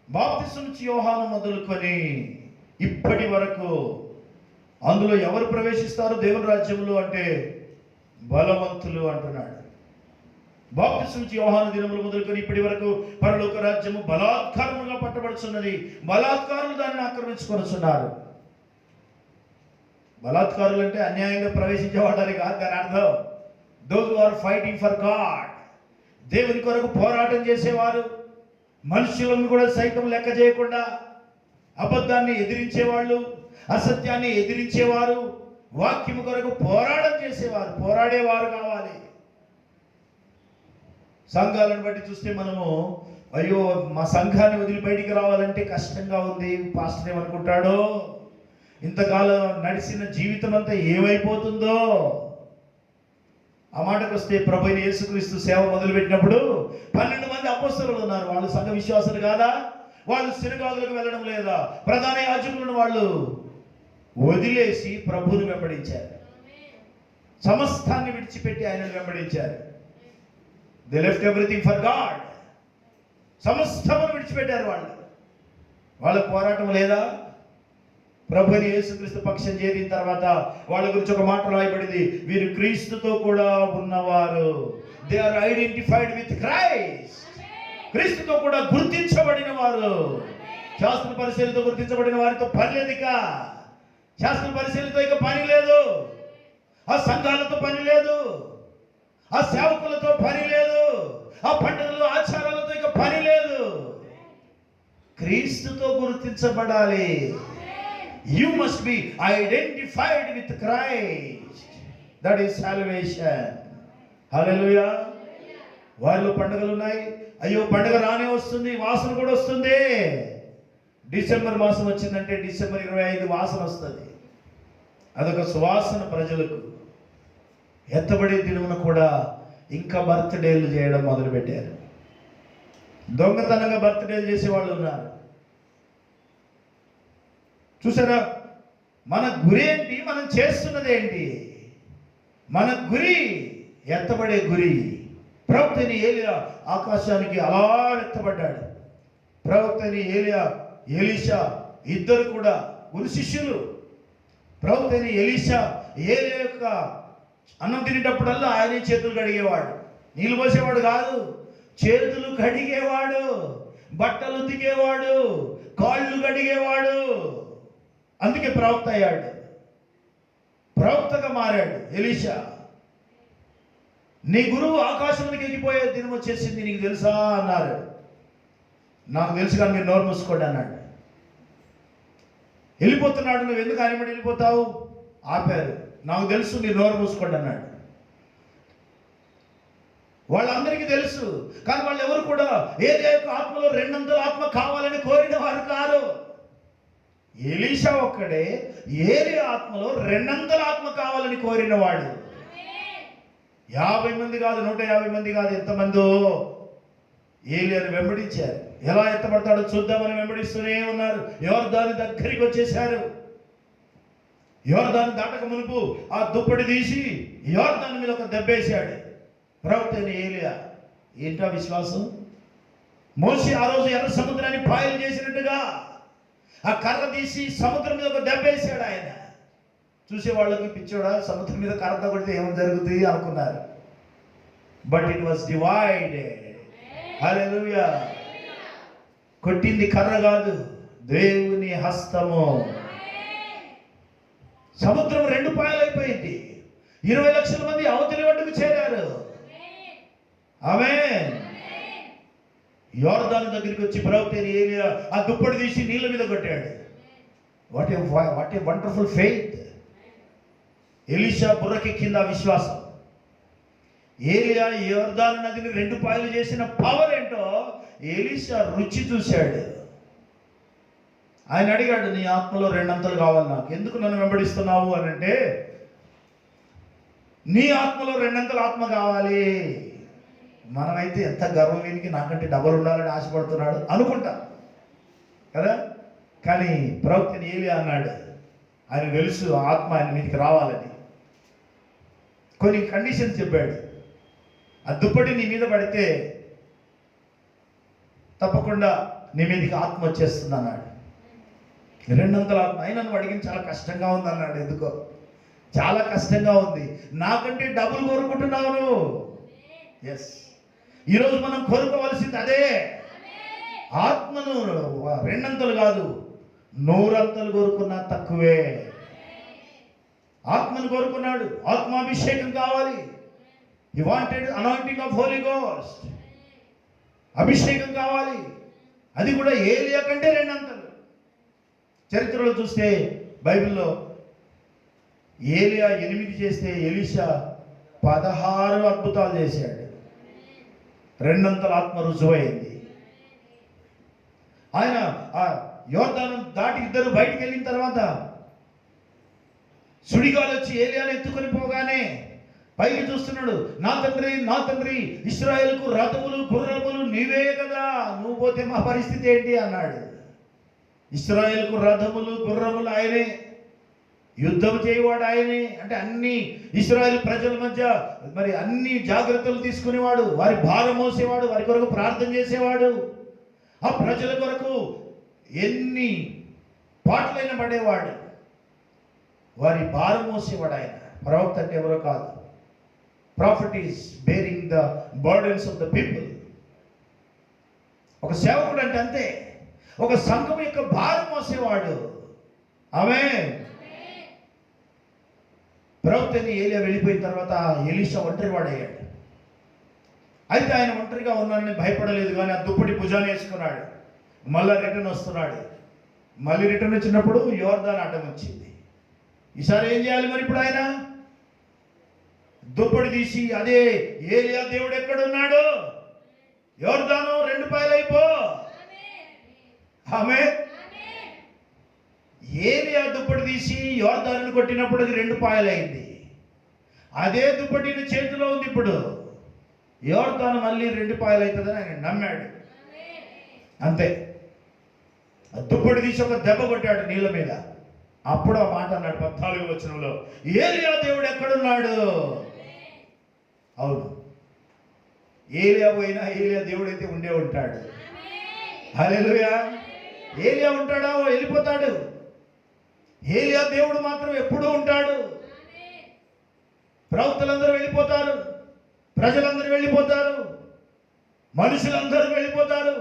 బాప్తిస్మం ఇచ్చే యోహాను మొదలుకొని ఇప్పటి వరకు అందులో ఎవరు ప్రవేశిస్తారు దేవుని రాజ్యంలో అంటే బలవంతులు అంటున్నాడు. బాప్తిస్మం ఇచ్చే యోహాను దినములు మొదలుకొని ఇప్పటి వరకు పరలోక రాజ్యము బలాత్కారముగా పట్టబడుచున్నది. బలాత్కారులు దానిని ఆక్రమించుకొనుచున్నారు. బలాత్కారులు అంటే అన్యాయంగా ప్రవేశించేవాడని కాదు దాని అర్థం. Those who are fighting for God. దేవుని కొరకు పోరాటం చేసేవారు, మనుషులను కూడా సైతం లెక్క చేయకుండా అబద్ధాన్ని ఎదిరించేవాళ్ళు, అసత్యాన్ని ఎదిరించేవారు, వాక్యము కొరకు పోరాటం చేసేవారు, పోరాడేవారు కావాలి. సంఘాలను బట్టి చూస్తే మనము అయ్యో మా సంఘాన్ని వదిలి బయటికి రావాలంటే కష్టంగా ఉంది, పాస్టర్ ఏమనుకుంటాడో, ఇంతకాలం నడిచిన జీవితం అంతా ఏమైపోతుందో. ఆ మాటకు వస్తే ప్రభు అయిన యేసుక్రీస్తు సేవ మొదలుపెట్టినప్పుడు 12 మంది అపోస్తలులు ఉన్నారు. వాళ్ళు సంఘ విశ్వాసులు కాదా? వాళ్ళు సినగాగులకు వెళ్ళడం లేదా? ప్రధాన యాజకులను వాళ్ళు వదిలేసి ప్రభువుని వెంబడించారు. సమస్తాన్ని విడిచిపెట్టి ఆయనను వెంబడించారు. They left everything for God. సమస్తమును విడిచిపెట్టారు వాళ్ళు. వాళ్ళ పోరాటం లేదా? ప్రభు అయిన యేసుక్రీస్తు పక్షం చేరిన తర్వాత వాళ్ళ గురించి ఒక మాట రాయబడింది, వీరు క్రీస్తుతో కూడా ఉన్నవారు. They are identified with Christ. క్రీస్తుతో కూడా గుర్తించబడిన వారు. శాస్త్ర పరిశీలనతో గుర్తించబడిన వారితో పర్లేదిక. శాస్త్ర పరిశీలనతో ఇక పని లేదు, ఆ సంఘాలతో పని లేదు, ఆ సేవకులతో పని లేదు, ఆ పండుగలు ఆచారాలతో ఇక పని లేదు. క్రీస్తుతో గుర్తించబడాలి. You must be identified with Christ. That is salvation. Hallelujah. వారిలో పండుగలు ఉన్నాయి. అయ్యో పండుగ రానే వస్తుంది, వాసన కూడా వస్తుంది. డిసెంబర్ మాసం వచ్చిందంటే డిసెంబర్ 25 వాసన వస్తుంది. అదొక సువాసన ప్రజలకు. ఎత్తబడే దినమున కూడా ఇంకా బర్త్డేలు చేయడం మొదలుపెట్టారు. దొంగతనంగా బర్త్డేలు చేసే వాళ్ళు ఉన్నారు. చూసారా? మన గురి ఏంటి? మనం చేస్తున్నది ఏంటి? మన గురి ఎత్తబడే గురి. ప్రవక్తని ఏలియా ఆకాశానికి అలా ఎత్తబడ్డాడు. ప్రవక్తని ఏలియా, ఎలీషా ఇద్దరు కూడా గురు శిష్యులు. ప్రవక్తని ఎలీషా ఏలియా యొక్క అన్నం తినేటప్పుడల్లా ఆయనే చేతులు కడిగేవాడు. నీళ్ళు పోసేవాడు కాదు, చేతులు కడిగేవాడు, బట్టలు ఉతికేవాడు, కాళ్ళు కడిగేవాడు. అందుకే ప్రవక్త అయ్యాడు, ప్రవక్తగా మారాడు ఎలీషా. నీ గురువు ఆకాశంలోకి ఎగిపోయే దినం వచ్చేసింది, నీకు తెలుసా అన్నారు. నాకు తెలుసు కానీ మీరు నోరు మూసుకోండి అన్నాడు. వెళ్ళిపోతున్నాడు, నువ్వు ఎందుకు ఆయన వెళ్ళిపోతావు? ఆపారు. నాకు తెలుసు, మీరు నోరు మూసుకోండి అన్నాడు. వాళ్ళందరికీ తెలుసు, కానీ వాళ్ళు ఎవరు కూడా ఏలియా యొక్క ఆత్మలో 200 ఆత్మ కావాలని కోరిన వారు కారు. ఎలీషా ఒక్కడే ఏలియా ఆత్మలో 200 ఆత్మ కావాలని కోరిన వాడు. 50 మంది కాదు, 150 మంది కాదు, ఎంతమందో ఏలియాను వెంబడించారు. ఎలా ఎత్తపడతాడో చూద్దామని వెంబడిస్తూనే ఉన్నారు. యోర్దాను దగ్గరికి వచ్చేశారు. యోర్దాను దాటక మునుపు ఆ దుప్పటి తీసి యోర్దాను మీద ఒక దెబ్బేశాడు ప్రవక్త అయిన ఏలియా. ఏంటా విశ్వాసం? మోషే ఆ రోజు ఎర్ర సముద్రాన్ని పాయలు చేసినట్టుగా ఆ కర్ర తీసి సముద్రం మీద ఒక దెబ్బేశాడు ఆయన. చూసేవాళ్ళకి పిచ్చోడా, సముద్రం మీద కర్రతో కొడితే ఏమి జరుగుతుంది అనుకున్నారు. But it was divided. Hallelujah. కొట్టింది కర్ర కాదు, దేవుని హస్తము. సముద్రం 2 పాయలైపోయింది. 20 లక్షల మంది అవతలి ఒడ్డుకు చేరారు. ఆమేన్. యోర్దాను దగ్గరికి వచ్చి ప్రవక్త ఏలియా ఆ దుప్పటి తీసి నీళ్ళ మీద కొట్టాడు. What a wonderful faith. ఎలీషా బుర్రకెక్కింది ఆ విశ్వాసం. ఏలియా యోర్దాను నదిని 2 పాయలు చేసిన పవర్ ఏంటో ఎలీషా రుచి చూశాడు. ఆయన అడిగాడు, నీ ఆత్మలో 2 అంతలు కావాలి నాకు, ఎందుకు నన్ను వెంబడిస్తున్నావు అని అంటే, నీ ఆత్మలో 2 అంతల ఆత్మ కావాలి. మనమైతే ఎంత గర్వం, వీనికి నాకంటే డబల్ ఉండాలని ఆశపడుతున్నాడు అనుకుంటా కదా. కానీ ప్రవక్తని ఏలియా అన్నాడు, ఆయన తెలుసు ఆత్మ ఆయన మీదకి రావాలని. కొన్ని కండిషన్స్ చెప్పాడు. ఆ దుప్పటి నీ మీద పడితే తప్పకుండా నీ మీదకి ఆత్మ వచ్చేస్తుంది అన్నాడు. 2 అంతల ఆత్మ. అయినా నువ్వు అడిగింది చాలా కష్టంగా ఉంది అన్నాడు. ఎందుకో చాలా కష్టంగా ఉంది, నాకంటే డబుల్ కోరుకుంటున్నావు నువ్వు. ఎస్, ఈరోజు మనం కోరుకోవాల్సింది అదే. ఆత్మను 2 అంతలు కాదు, 100 అంతలు కోరుకున్నా తక్కువే. ఆత్మను కోరుకున్నాడు, ఆత్మాభిషేకం కావాలి. He wanted anointing of Holy Ghost. అభిషేకం కావాలి. అది కూడా ఏలియా కంటే 2 అంతలు. చరిత్రలో చూస్తే బైబిల్లో ఏలియా 8 చేస్తే ఎలీషా 16 అద్భుతాలు చేశాడు. 2 అంతల ఆత్మ రుజువైంది. ఆయన ఆ యోర్దాను దాటి ఇద్దరు బయటికి వెళ్ళిన తర్వాత సుడిగాలు వచ్చి ఏలియాను ఎత్తుకొని పోగానే పైకి చూస్తున్నాడు. నా తండ్రి, నా తండ్రి, ఇశ్రాయేలుకు రథములు గుర్రములు నీవే కదా, నువ్వు పోతే మా పరిస్థితి ఏంటి అన్నాడు. ఇశ్రాయేలుకు రథములు గుర్రములు ఆయనే, యుద్ధం చేయవాడు ఆయనే. అంటే అన్ని ఇశ్రాయేలు ప్రజల మధ్య మరి అన్ని జాగ్రత్తలు తీసుకునేవాడు, వారి భారం మోసేవాడు, వారి కొరకు ప్రార్థన చేసేవాడు, ఆ ప్రజల కొరకు ఎన్ని పాటలైనా పడేవాడు, వారి భారం మోసేవాడు ఆయన. ప్రవక్త అంటే ఎవరో కాదు. Prophet is bearing the burdens of the people. ఒక సేవకుడు అంటే అంతే, ఒక సంఘం యొక్క భారం మోసేవాడు. ఆమేన్. ప్రవక్త అయిన ఏలియా వెళ్ళిపోయిన తర్వాత ఎలీషా ఒంటరి వాడయ్యాడు. అయితే ఆయన ఒంటరిగా ఉన్నానని భయపడలేదు, కానీ ఆ దుప్పటి భుజాన్ని వేసుకున్నాడు. మళ్ళీ రిటర్న్ వస్తున్నాడు. మళ్ళీ రిటర్న్ వచ్చినప్పుడు యోర్దాను అడ్డం వచ్చింది. ఈసారి ఏం చేయాలి మరి? ఇప్పుడు ఆయన దుప్పటి తీసి, అదే ఏలియా దేవుడు ఎక్కడున్నాడు, యోర్దాను 2 పాయలైపో. ఆమె ఏలియా దుప్పటి తీసి యోర్దాను కొట్టినప్పుడు అది 2 పాయలైంది. అదే దుప్పటి చేతిలో ఉంది. ఇప్పుడు యోర్దాను మళ్ళీ 2 పాయలవుతుందని ఆయన నమ్మాడు. అంతే. దుప్పటి తీసి ఒక దెబ్బ కొట్టాడు నీళ్ళ మీద. అప్పుడు ఆ మాట అన్నాడు 14వ వచనంలో, ఏలియా దేవుడు ఎక్కడున్నాడు. అవును, ఏలియా పోయినా ఏలియా దేవుడు అయితే ఉండే ఉంటాడు. హల్లెలూయా. ఏలియా ఉంటాడా? వెళ్ళిపోతాడు. ఏలియా దేవుడు మాత్రం ఎప్పుడూ ఉంటాడు. ప్రవక్తలందరూ వెళ్ళిపోతారు, ప్రజలందరూ వెళ్ళిపోతారు, మనుషులందరూ వెళ్ళిపోతారు,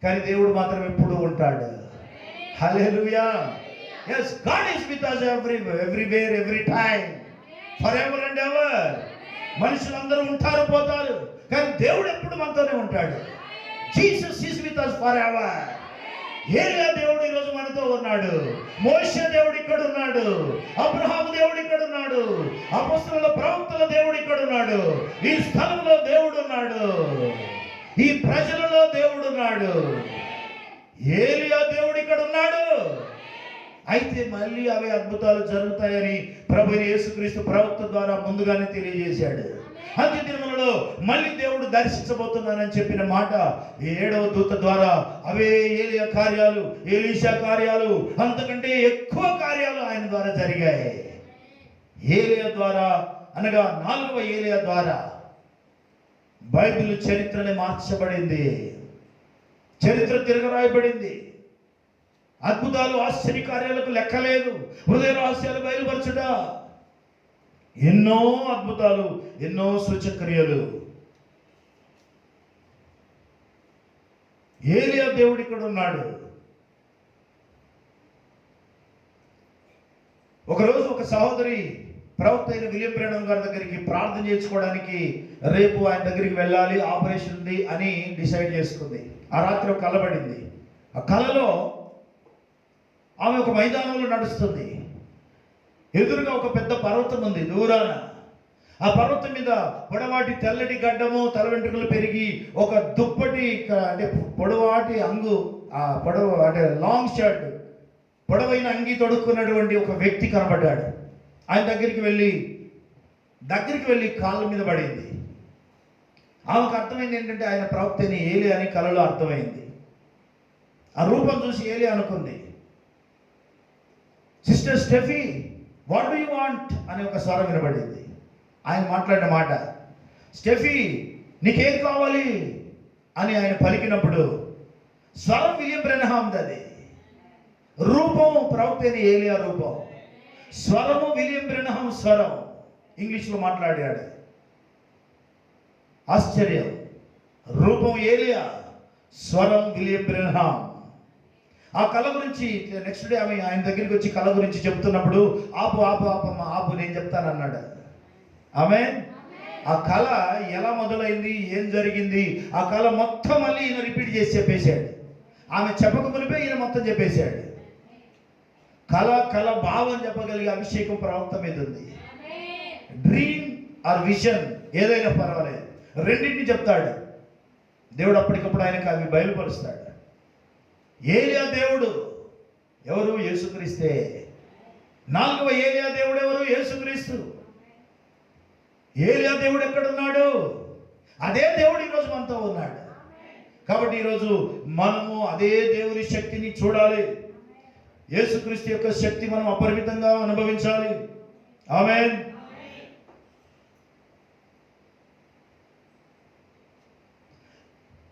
కానీ దేవుడు మాత్రం ఎప్పుడూ ఉంటాడు. హల్లెలూయా. Yes, God is with us everywhere, every time, forever and ever. మనుషులందరూ ఉంటారు, పోతారు, కానీ దేవుడు ఎప్పుడు మనతోనే ఉంటాడు. Jesus is with us forever. ఏలియా దేవుడు ఈరోజు మనతో ఉన్నాడు. మోషే దేవుడు ఇక్కడ ఉన్నాడు. అబ్రహాము దేవుడు ఇక్కడ ఉన్నాడు. అపొస్తలుల ప్రవక్తల దేవుడు ఇక్కడ ఉన్నాడు. ఈ స్థలంలో దేవుడు ఉన్నాడు. ఈ ప్రజలలో దేవుడు ఉన్నాడు. ఏలియా దేవుడు ఇక్కడ ఉన్నాడు. అయితే మళ్ళీ అవే అద్భుతాలు జరుగుతాయని ప్రభువైన యేసుక్రీస్తు ప్రవక్త ద్వారా ముందుగానే తెలియజేశాడు. అంత్య దినములలో మళ్ళీ దేవుడు దర్శించబోతున్నానని చెప్పిన మాట 7వ దూత ద్వారా అవే ఏలియా కార్యాలు, ఎలీషా కార్యాలు, అంతకంటే ఎక్కువ కార్యాలు ఆయన ద్వారా జరిగాయి. ఏలియా ద్వారా అనగా 4వ ఏలియా ద్వారా బైబిల్ చరిత్రని మార్చబడింది. చరిత్ర తిరగరాయబడింది. అద్భుతాలు, ఆశ్చర్య కార్యాలకు లెక్కలేదు. హృదయ రహస్యాలు బయలుపరచుట, ఎన్నో అద్భుతాలు, ఎన్నో సూచక్రియలు. ఏలియా దేవుడు ఇక్కడ ఉన్నాడు. ఒకరోజు ఒక సహోదరి ప్రవక్త అయిన విలియం బ్రానమ్ గారి దగ్గరికి ప్రార్థన చేసుకోవడానికి రేపు ఆయన దగ్గరికి వెళ్ళాలి, ఆపరేషన్ ఉంది అని డిసైడ్ చేసుకుంది. ఆ రాత్రి ఒక కల పడింది. ఆ కలలో ఆమె ఒక మైదానంలో నడుస్తుంది. ఎదురుగా ఒక పెద్ద పర్వతం ఉంది దూరాన. ఆ పర్వతం మీద పొడవాటి తెల్లటి గడ్డము, తల వెంట్రుకలు పెరిగి ఒక దుప్పటి, అంటే పొడవాటి అంగు, పొడవ అంటే లాంగ్ షర్ట్, పొడవైన అంగి తొడుక్కున్నటువంటి ఒక వ్యక్తి కనబడ్డాడు. ఆయన దగ్గరికి వెళ్ళి కాళ్ళ మీద పడింది. ఆమెకు అర్థమైంది ఏంటంటే ఆయన ప్రవక్త అయిన ఏలియా అని కలలో అర్థమైంది. ఆ రూపం చూసి ఏలియా అనుకుంది, sister Steffi, what do you want అని ఒక స్వరం వినబడింది. ఆయన మాట్లాడిన మాట, స్టెఫీ నీకేం కావాలి అని ఆయన పలికినప్పుడు స్వరం విలియం బ్రెన్హామ్ది. అది రూపం ప్రవక్త అయిన ఏలియా రూపం, స్వరము విలియం బ్రెన్హామ్ స్వరం. ఇంగ్లీష్లో మాట్లాడాడు. ఆశ్చర్యం. రూపం ఏలియా, స్వరం విలియం బ్రెన్హామ్. ఆ కళ గురించి నెక్స్ట్ డే ఆమె ఆయన దగ్గరికి వచ్చి కళ గురించి చెప్తున్నప్పుడు ఆపు నేను చెప్తానన్నాడు. ఆమేన్. ఆ కళ ఎలా మొదలైంది, ఏం జరిగింది, ఆ కళ మొత్తం మళ్ళీ ఈయన రిపీట్ చేసి చెప్పేశాడు. ఆమె చెప్పక మునిపే ఈయన మొత్తం చెప్పేశాడు. కళ భావం చెప్పగలిగే అభిషేకం ప్రవక్త మీద ఉంది. డ్రీమ్ ఆర్ విజన్ ఏదైనా పర్వాలేదు, రెండింటిని చెప్తాడు దేవుడు. అప్పటికప్పుడు ఆయనకు అవి బయలుపరుస్తాడు. ఏలియా దేవుడు ఎవరు? యేసుక్రీస్తే. 4వ ఏలియా దేవుడు ఎవరు? యేసుక్రీస్తు. ఏలియా దేవుడు ఎక్కడున్నాడు? అదే దేవుడు ఈరోజు మనతో ఉన్నాడు. కాబట్టి ఈరోజు మనము అదే దేవుని శక్తిని చూడాలి. యేసుక్రీస్తు యొక్క శక్తి మనం అపరిమితంగా అనుభవించాలి. ఆమేన్.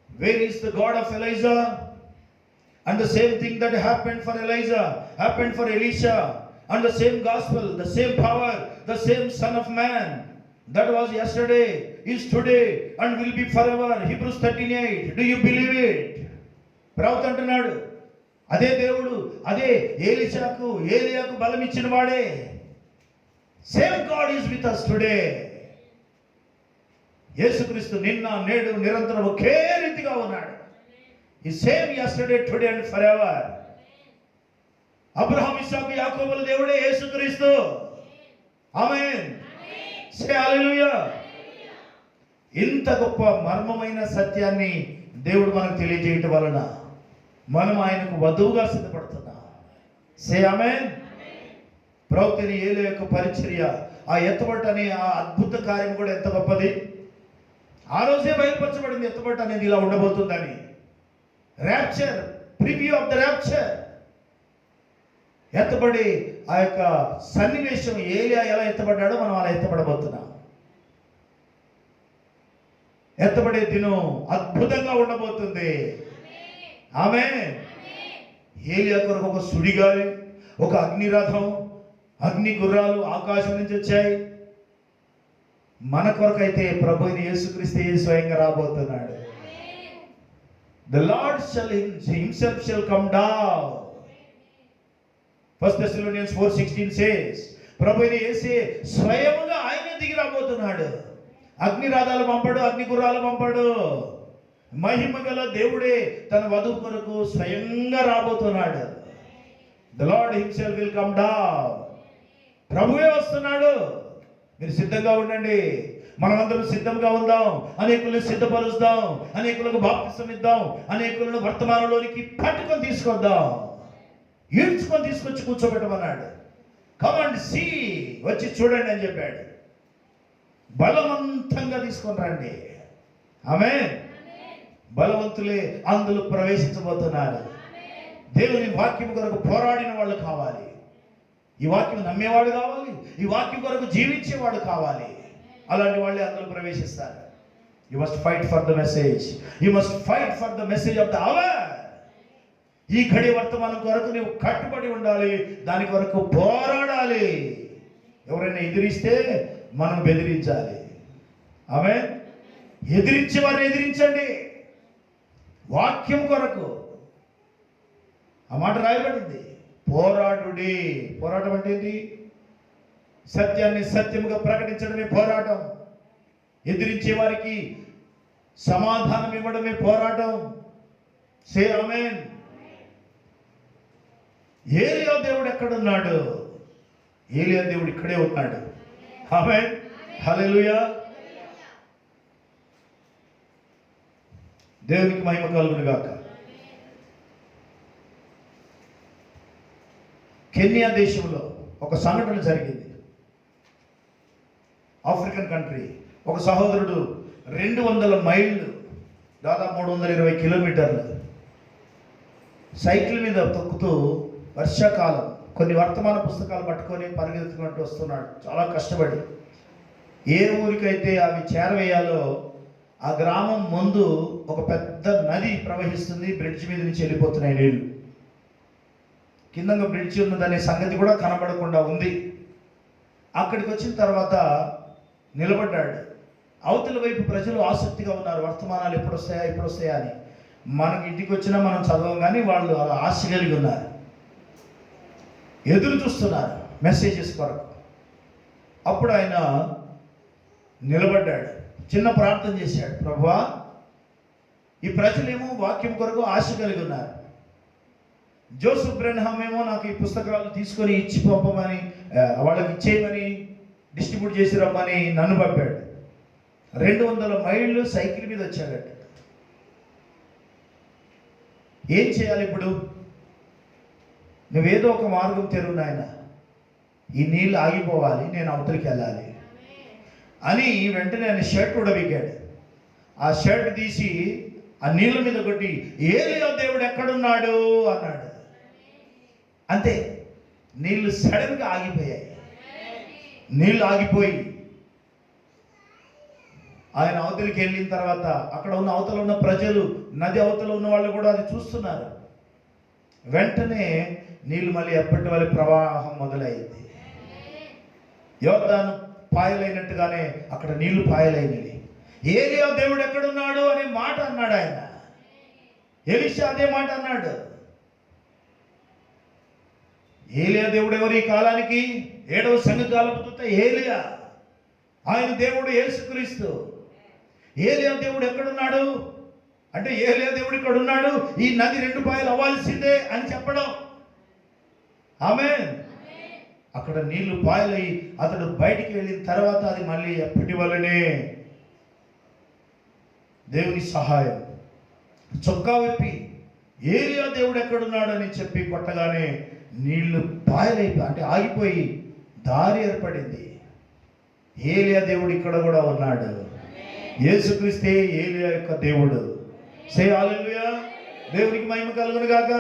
Where is the God of Elijah? And the same thing that happened for Elijah happened for Elisha. And the same gospel, the same power, the same Son of Man that was yesterday, is today, and will be forever. Hebrews 13:8. Do you believe it? ప్రవక్త అంటున్నాడు, అదే దేవుడు, అదే ఏలియాకు బలం ఇచ్చిన వాడే, same God is with us today. యేసుక్రీస్తు నిన్న నేడు నిరంతరం ఒకే రీతిగా ఉన్నాడు. ఈ same yesterday today and forever. Abraham ఇస్సాకు యాకోబుల దేవుడే యేసుక్రీస్తు. ఆమేన్. సే హల్లెలూయా. ఇంత గొప్ప మర్మమైన సత్యాన్ని దేవుడు మనకు తెలియజేయటం వలన మనం ఆయనకు వధువుగా సిద్ధపడుతున్నాం. సే ఆమేన్. ప్రవక్త ఏలీ యొక్క పరిచర్య, ఆ ఎత్తబట్టు అనే ఆ అద్భుత కార్యం కూడా ఎంత గొప్పది. ఆ రోజే బయలుపరచబడింది ఎత్తబట్టు అనేది ఇలా ఉండబోతుందని. Rapture, preview of the rapture. ఎత్తబడి ఆ యొక్క సన్నివేశం, ఏలియా ఎలా ఎత్తబడ్డాడో మనం అలా ఎత్తబడబోతున్నాం. ఎత్తబడే దినం అద్భుతంగా ఉండబోతుంది. ఆమేన్. ఏలియా కొరకు ఒక సుడిగాలి, ఒక అగ్నిరథం, అగ్ని గుర్రాలు ఆకాశం నుంచి వచ్చాయి. మన కొరకైతే ప్రభు యేసుక్రీస్తు స్వయంగా రాబోతున్నాడు. The Lord himself shall come down. 1 Thessalonians 4:16 says, ప్రభు యేసే స్వయముగా ఆయనే దిగి రాబోతున్నాడు. అగ్ని రథాలు పంపడు, అగ్ని గుర్రాలు పంపడు. మహిమ గల దేవుడే తన వధువు కొరకు స్వయంగా రాబోతున్నాడు. The Lord himself will come down. ప్రభువే వస్తున్నాడు. మీరు సిద్ధంగా ఉండండి. మనమందరం సిద్ధంగా ఉందాం. అనేకులను సిద్ధపరుస్తాం, అనేకులకు బాప్తిసం ఇద్దాం, అనేకులను వర్తమానంలోనికి పట్టుకొని తీసుకొద్దాం, ఈడ్చుకొని తీసుకొచ్చి కూర్చోబెట్టమన్నాడు. కమ్ అండ్ సీ, వచ్చి చూడండి అని చెప్పాడు. బలవంతంగా తీసుకొని రండి. ఆమేన్. బలవంతులే అందులో ప్రవేశించబోతున్నారు. దేవుని వాక్యం కొరకు పోరాడిన వాళ్ళు కావాలి. ఈ వాక్యం నమ్మేవాడు కావాలి. ఈ వాక్యం కొరకు జీవించేవాడు కావాలి. అలాంటి వాళ్ళే అందులో ప్రవేశిస్తారు. You must fight for the message. You must fight for the message of the hour. ఈ ఘడి వర్తమానం కొరకు నువ్వు కట్టుబడి ఉండాలి. దాని కొరకు పోరాడాలి. ఎవరైనా ఎదిరిస్తే మనం బెదిరించాలి. ఆమేన్. ఎదిరించే వారిని ఎదిరించండి. వాక్యం కొరకు ఆ మాట రాయబడింది. పోరాడుడి. పోరాటం అంటే ఏంటి? సత్యాన్ని సత్యముగా ప్రకటించడమే పోరాటం. ఎదిరించే వారికి సమాధానం ఇవ్వడమే పోరాటం. సే ఆమేన్. ఏలియా దేవుడు ఎక్కడున్నాడు? ఏలియా దేవుడు ఇక్కడే ఉన్నాడు. ఆమేన్. హల్లెలూయా. దేవునికి మహిమ కలుగును గాక. కెన్యా దేశంలో ఒక సంఘటన జరిగింది. African country. ఒక సహోదరుడు 200 మైళ్ళు, దాదాపు 320 కిలోమీటర్లు సైకిల్ మీద తొక్కుతూ వర్షాకాలం కొన్ని వర్తమాన పుస్తకాలు పట్టుకొని పరిగెత్తుకుంటూ వస్తున్నాడు. చాలా కష్టపడి ఏ ఊరికైతే అవి చేరవేయాలో ఆ గ్రామం ముందు ఒక పెద్ద నది ప్రవహిస్తుంది. బ్రిడ్జ్ మీద నుంచి వెళ్ళిపోతున్నాయి నీళ్లు. కింద బ్రిడ్జ్ ఉన్నదనే సంగతి కూడా కనబడకుండా ఉంది. అక్కడికి వచ్చిన తర్వాత నిలబడ్డాడు. అవతల వైపు ప్రజలు ఆసక్తిగా ఉన్నారు. వర్తమానాలు ఎప్పుడు వస్తాయా అని. మనకి ఇంటికి వచ్చినా మనం చదవం, కానీ వాళ్ళు అలా ఆశ కలిగి ఉన్నారు. ఎదురు చూస్తున్నారు మెసేజెస్ కొరకు. అప్పుడు ఆయన నిలబడ్డాడు. చిన్న ప్రార్థన చేశాడు. ప్రభువా, ఈ ప్రజలేమో వాక్యం కొరకు ఆశ కలిగి ఉన్నారు. జోసెఫ్ బ్రెన్హామ్ ఏమో నాకు ఈ పుస్తకాలు తీసుకొని ఇచ్చి పంపమని, వాళ్ళకి ఇచ్చేయమని, డిస్ట్రిబ్యూట్ చేసి రమ్మని నన్ను పంపాడు. 200 మైళ్ళు సైకిల్ మీద వచ్చాడట. ఏం చేయాలి ఇప్పుడు? నువ్వేదో ఒక మార్గం తెరువు నాయన, ఈ నీళ్ళు ఆగిపోవాలి, నేను అవతలికి వెళ్ళాలి అని వెంటనే ఆయన షర్ట్ ఉడబిగాడు. ఆ షర్ట్ తీసి ఆ నీళ్ళ మీద కొట్టి, ఏలియా దేవుడు ఎక్కడున్నాడు అన్నాడు. అంతే, నీళ్లు సడన్గా ఆగిపోయాయి. నీళ్లు ఆగిపోయి ఆయన అవతలికి వెళ్ళిన తర్వాత అక్కడ ఉన్న అవతల ఉన్న ప్రజలు, నది అవతల ఉన్న వాళ్ళు కూడా అది చూస్తున్నారు. వెంటనే నీళ్లు మళ్ళీ ఎప్పటి వల్ల ప్రవాహం మొదలైంది. యోర్దాను పాయలైనట్టుగానే అక్కడ నీళ్లు పాయలైనవి. ఏలియా దేవుడు ఎక్కడున్నాడు అనే మాట అన్నాడు ఆయన. ఎలీషా అదే మాట అన్నాడు. ఏలియా దేవుడు ఎవరు ఈ కాలానికి? 7వ సంఘకాలపు దూత ఏలియా. ఆయన దేవుడు యేసుక్రీస్తు. ఏలియా దేవుడు ఎక్కడున్నాడు అంటే, ఏలియా దేవుడు ఇక్కడ ఉన్నాడు, ఈ నది 2 పాయలు అవ్వాల్సిందే అని చెప్పడం. ఆమేన్. అక్కడ నీళ్లు పాయలై అతడు బయటికి వెళ్ళిన తర్వాత అది మళ్ళీ ఎప్పటి వల్లనే దేవుని సహాయం. చొక్కా విప్పి ఏలియా దేవుడు ఎక్కడున్నాడు అని చెప్పి కొట్టగానే నీళ్లు పాయలైపోయి, అంటే ఆగిపోయి దారి ఏర్పడింది. ఏలియా దేవుడు ఇక్కడ కూడా ఉన్నాడు. యేసుక్రీస్తే ఏలియా యొక్క దేవుడు. సే హల్లెలూయా. దేవునికి మహిమ కలుగును గాక.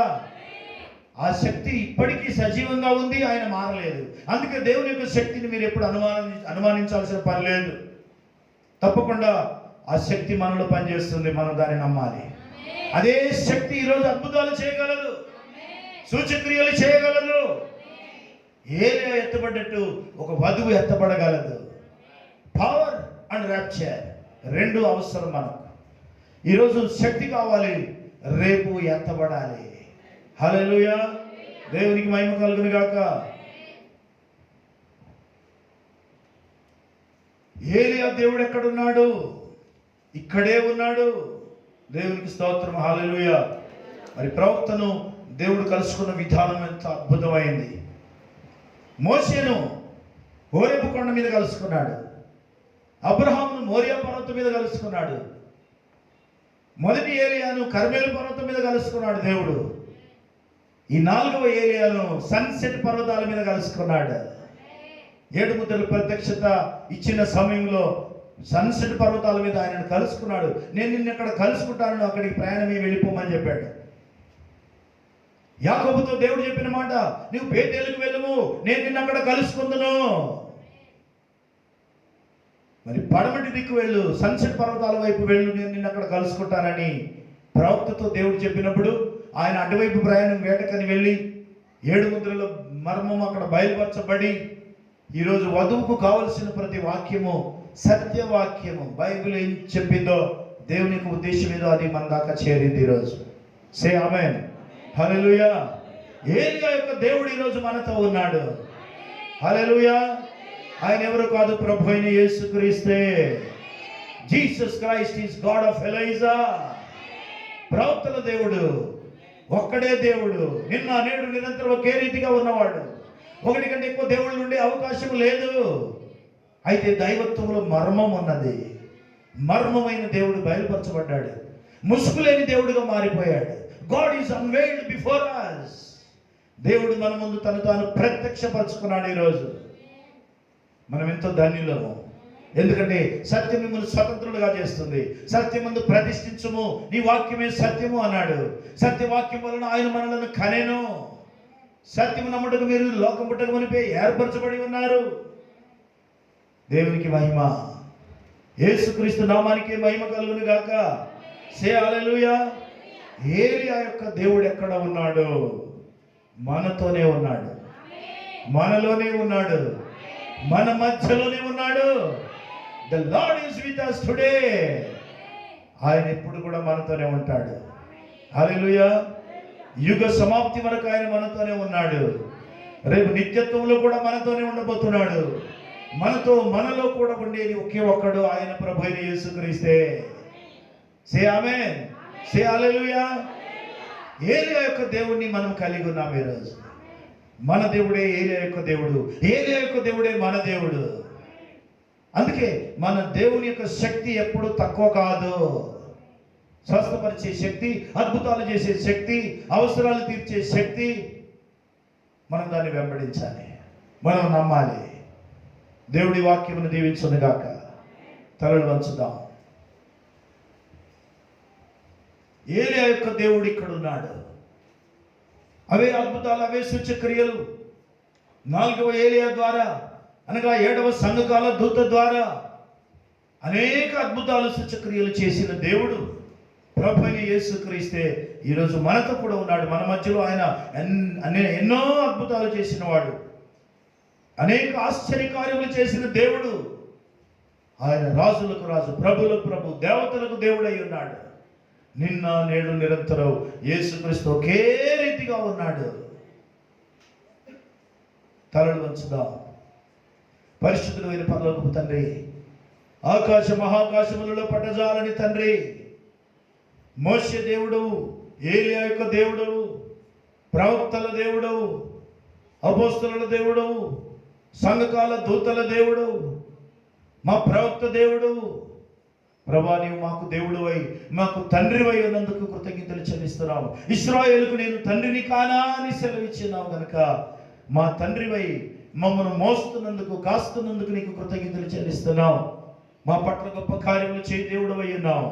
ఆ శక్తి ఇప్పటికీ సజీవంగా ఉంది, ఆయన మారలేదు. అందుకే దేవుని యొక్క శక్తిని మీరు ఎప్పుడు అనుమానించాల్సిన పని లేదు. తప్పకుండా ఆ శక్తి మనలో పనిచేస్తుంది, మనం దాన్ని నమ్మాలి. అదే శక్తి ఈరోజు అద్భుతాలు చేయగలదు, సూచక్రియలు చేయగలదు. ఏలియా ఎత్తబడ్డట్టు ఒక వధువు ఎత్తబడగలదు. పవర్ అండ్ ర్యాప్చర్ 2 అవసరం మనకు. ఈరోజు శక్తి కావాలి, రేపు ఎత్తబడాలి. హల్లెలూయా. దేవునికి మహిమ కలుగును గాక. ఏలియా దేవుడు ఎక్కడున్నాడు? ఇక్కడే ఉన్నాడు. దేవునికి స్తోత్రం. హల్లెలూయా. మరి ప్రవక్తను దేవుడు కలుసుకున్న విధానం ఎంత అద్భుతమైంది. మోషేను హోరేబు కొండ మీద కలుసుకున్నాడు. అబ్రహామును మోరియా పర్వతం మీద కలుసుకున్నాడు. మొదటి ఏలియాను కర్మేలు పర్వతం మీద కలుసుకున్నాడు దేవుడు. ఈ 4వ ఏలియాను సన్సెట్ పర్వతాల మీద కలుసుకున్నాడు. 7 ముద్రల ప్రత్యక్షత ఇచ్చిన సమయంలో సన్సెట్ పర్వతాల మీద ఆయనను కలుసుకున్నాడు. నేను నిన్ను ఎక్కడ కలుసుకుంటాను, అక్కడికి ప్రయాణమే వెళ్ళిపోమని చెప్పాడు. యాకోబుతో దేవుడు చెప్పిన మాట, నువ్వు బేతేలుకు వెళ్ళము, నేను నిన్ను అక్కడ కలుసుకుందును. మరి పడమటి దిక్కు వెళ్ళు, సన్సెట్ పర్వతాల వైపు వెళ్ళు, నేను నిన్ను అక్కడ కలుసుకుంటానని ప్రవక్తతో దేవుడు చెప్పినప్పుడు ఆయన అటువైపు ప్రయాణం వేటకని వెళ్ళి 7 ముద్రల మర్మం అక్కడ బయలుపరచబడి ఈరోజు వధువుకు కావలసిన ప్రతి వాక్యము సత్యవాక్యము. బైబిల్ ఏం చెప్పిందో, దేవుని యొక్క ఉద్దేశం ఏదో అది మన దాకా చేరింది ఈరోజు. సే ఆమేన్. హల్లెలూయా. ఏలియా యొక్క దేవుడు ఈరోజు మనతో ఉన్నాడు. హల్లెలూయా. ఆయన ఎవరు కాదు, ప్రభు అయిన యేసుక్రీస్తే. Jesus Christ is God of Elijah. ప్రవక్తల దేవుడు ఒక్కడే దేవుడు. నిన్న నేడు నిరంతరం ఒకే రీతిగా ఉన్నవాడు. ఒకటి కంటే ఎక్కువ దేవుళ్ళు ఉండే అవకాశం లేదు. అయితే దైవత్వంలో మర్మం ఉన్నది. మర్మమైన దేవుడు బయలుపరచబడ్డాడు. ముసుగులేని దేవుడుగా మారిపోయాడు. God is unveiled before us. దేవుడు మన ముందు తను తాను ప్రత్యక్షపరచుకున్నాడు. ఈరోజు మనం ఎంతో ధన్యులము. ఎందుకంటే సత్యం మిమ్మల్ని స్వతంత్రులుగా చేస్తుంది. సత్యమందు ప్రతిష్ఠించుము, నీ వాక్యమే సత్యము అన్నాడు. సత్యవాక్యం వలన ఆయన మనలను కనెను. సత్యము నమ్ముటకు మీరు లోకం పుట్టక మునిపే ఏర్పరచబడి ఉన్నారు. దేవునికి మహిమ. యేసుక్రీస్తు నామానికి మహిమ కలుగును గాక. సే హల్లెలూయా. ఏలియా యొక్క దేవుడు ఎక్కడ ఉన్నాడు? మనతోనే ఉన్నాడు, మనలోనే ఉన్నాడు, మన మధ్యలోనే ఉన్నాడు. The Lord is with us today. ఆయన ఎప్పుడు కూడా మనతోనే ఉంటాడు. హల్లెలూయా. యుగ సమాప్తి వరకు ఆయన మనతోనే ఉన్నాడు. రేపు నిత్యత్వంలో కూడా మనతోనే ఉండబోతున్నాడు. మనలో కూడా ఉండేది ఒకే ఒక్కడు, ఆయన ప్రభు అయిన యేసుక్రీస్తే. సే ఆమేన్. సే హల్లెలూయా. ఏలియా యొక్క దేవుణ్ణి మనం కలిగి ఉన్నాం ఈరోజు. మన దేవుడే ఏలియా యొక్క దేవుడు, ఏలియా యొక్క దేవుడే మన దేవుడు. అందుకే మన దేవుని యొక్క శక్తి ఎప్పుడు తక్కువ కాదు. స్వస్థపరిచే శక్తి, అద్భుతాలు చేసే శక్తి, అవసరాలు తీర్చే శక్తి. మనం దాన్ని వెంబడించాలి, మనం నమ్మాలి. దేవుడి వాక్యమును దీవించును గాక. తలలు వంచుదాం. ఏలియా యొక్క దేవుడు ఇక్కడ ఉన్నాడు. అవే అద్భుతాలు, అవే సూచక్రియలు 4వ ఏలియా ద్వారా, అనగా 7వ సంఘకాల దూత ద్వారా అనేక అద్భుతాలు సూచక్రియలు చేసిన దేవుడు ప్రభు అయిన యేసుక్రీస్తే ఈరోజు మనతో కూడా ఉన్నాడు. మన మధ్యలో ఆయన ఎన్నో అద్భుతాలు చేసిన వాడు, అనేక ఆశ్చర్యకార్యములు చేసిన దేవుడు. ఆయన రాజులకు రాజు, ప్రభులకు ప్రభు, దేవతలకు దేవుడై ఉన్నాడు. నిన్న నేడు నిరంతరం యేసుక్రీస్తు ఒకే రీతిగా ఉన్నాడు. తలలు వంచుదాం. పరిశుద్ధుడైన పరలోకపు తండ్రి, ఆకాశ మహాకాశములలో పట్టజాలని తండ్రి, మోషే దేవుడు, ఏలియా యొక్క దేవుడు, ప్రవక్తల దేవుడు, అపోస్తలుల దేవుడు, సంఘకాల దూతల దేవుడు, మా ప్రవక్త దేవుడు, ప్రభా నీవు మాకు దేవుడువై మాకు తండ్రివై ఉన్నందుకు కృతజ్ఞతలు చెల్లిస్తున్నాము. ఇశ్రాయేలుకు నేను తండ్రిని కానా అని సెలవిచ్చినావు కనుక మా తండ్రివై మమ్మను మోస్తున్నందుకు, కాస్తున్నందుకు నీకు కృతజ్ఞతలు చెల్లిస్తున్నావు. మా పట్ల గొప్ప కార్యములు చేయి దేవుడవై ఉన్నావు.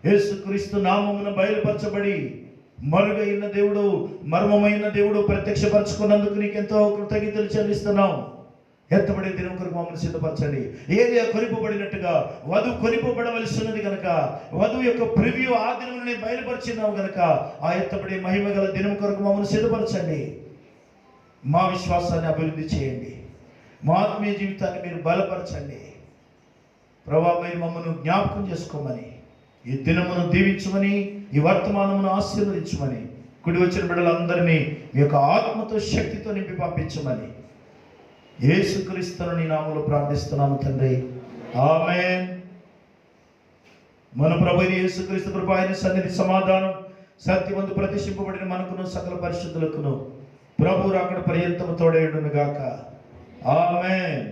యేసుక్రీస్తు నామమున బయలుపరచబడి మరుగైన దేవుడు, మర్మమైన దేవుడు ప్రత్యక్షపరచుకున్నందుకు నీకెంతో కృతజ్ఞతలు చెల్లిస్తున్నావు. ఎత్తబడే దినం కొరకు మమ్మల్ని సిద్ధపరచండి. ఏలియా కొనిపోబడినట్టుగా వధువు కొనిపోబడవలసి ఉన్నది కనుక వధువు యొక్క ప్రివ్యూ ఆ దినమునే బయలుపరిచినావు కనుక ఆ ఎత్తబడే మహిమ గల దినం కొరకు మమ్మల్ని సిద్ధపరచండి. మా విశ్వాసాన్ని అభివృద్ధి చేయండి. మా ఆత్మీయ జీవితాన్ని మీరు బలపరచండి. ప్రభా మీరు మమ్మల్ని జ్ఞాపకం చేసుకోమని, ఈ దినమును దీవించమని, ఈ వర్తమానమును ఆశీర్వదించమని, కుడి వచ్చిన బిడ్డలందరినీ మీ యొక్క ఆత్మతో, శక్తితో నింపి పంపించమని యేసుక్రీస్తును నీ నామములో ప్రార్థిస్తున్నాము తండ్రి. ఆమేన్. మన ప్రభు యేసుక్రీస్తు కృప, ఆయన సన్నిధి, సమాధానం, సత్యమందు ప్రతిష్ఠింపబడిన మనకును సకల పరిశుద్ధులకును ప్రభు రాకడ పర్యంతము తోడేయుడును గాక. ఆమేన్.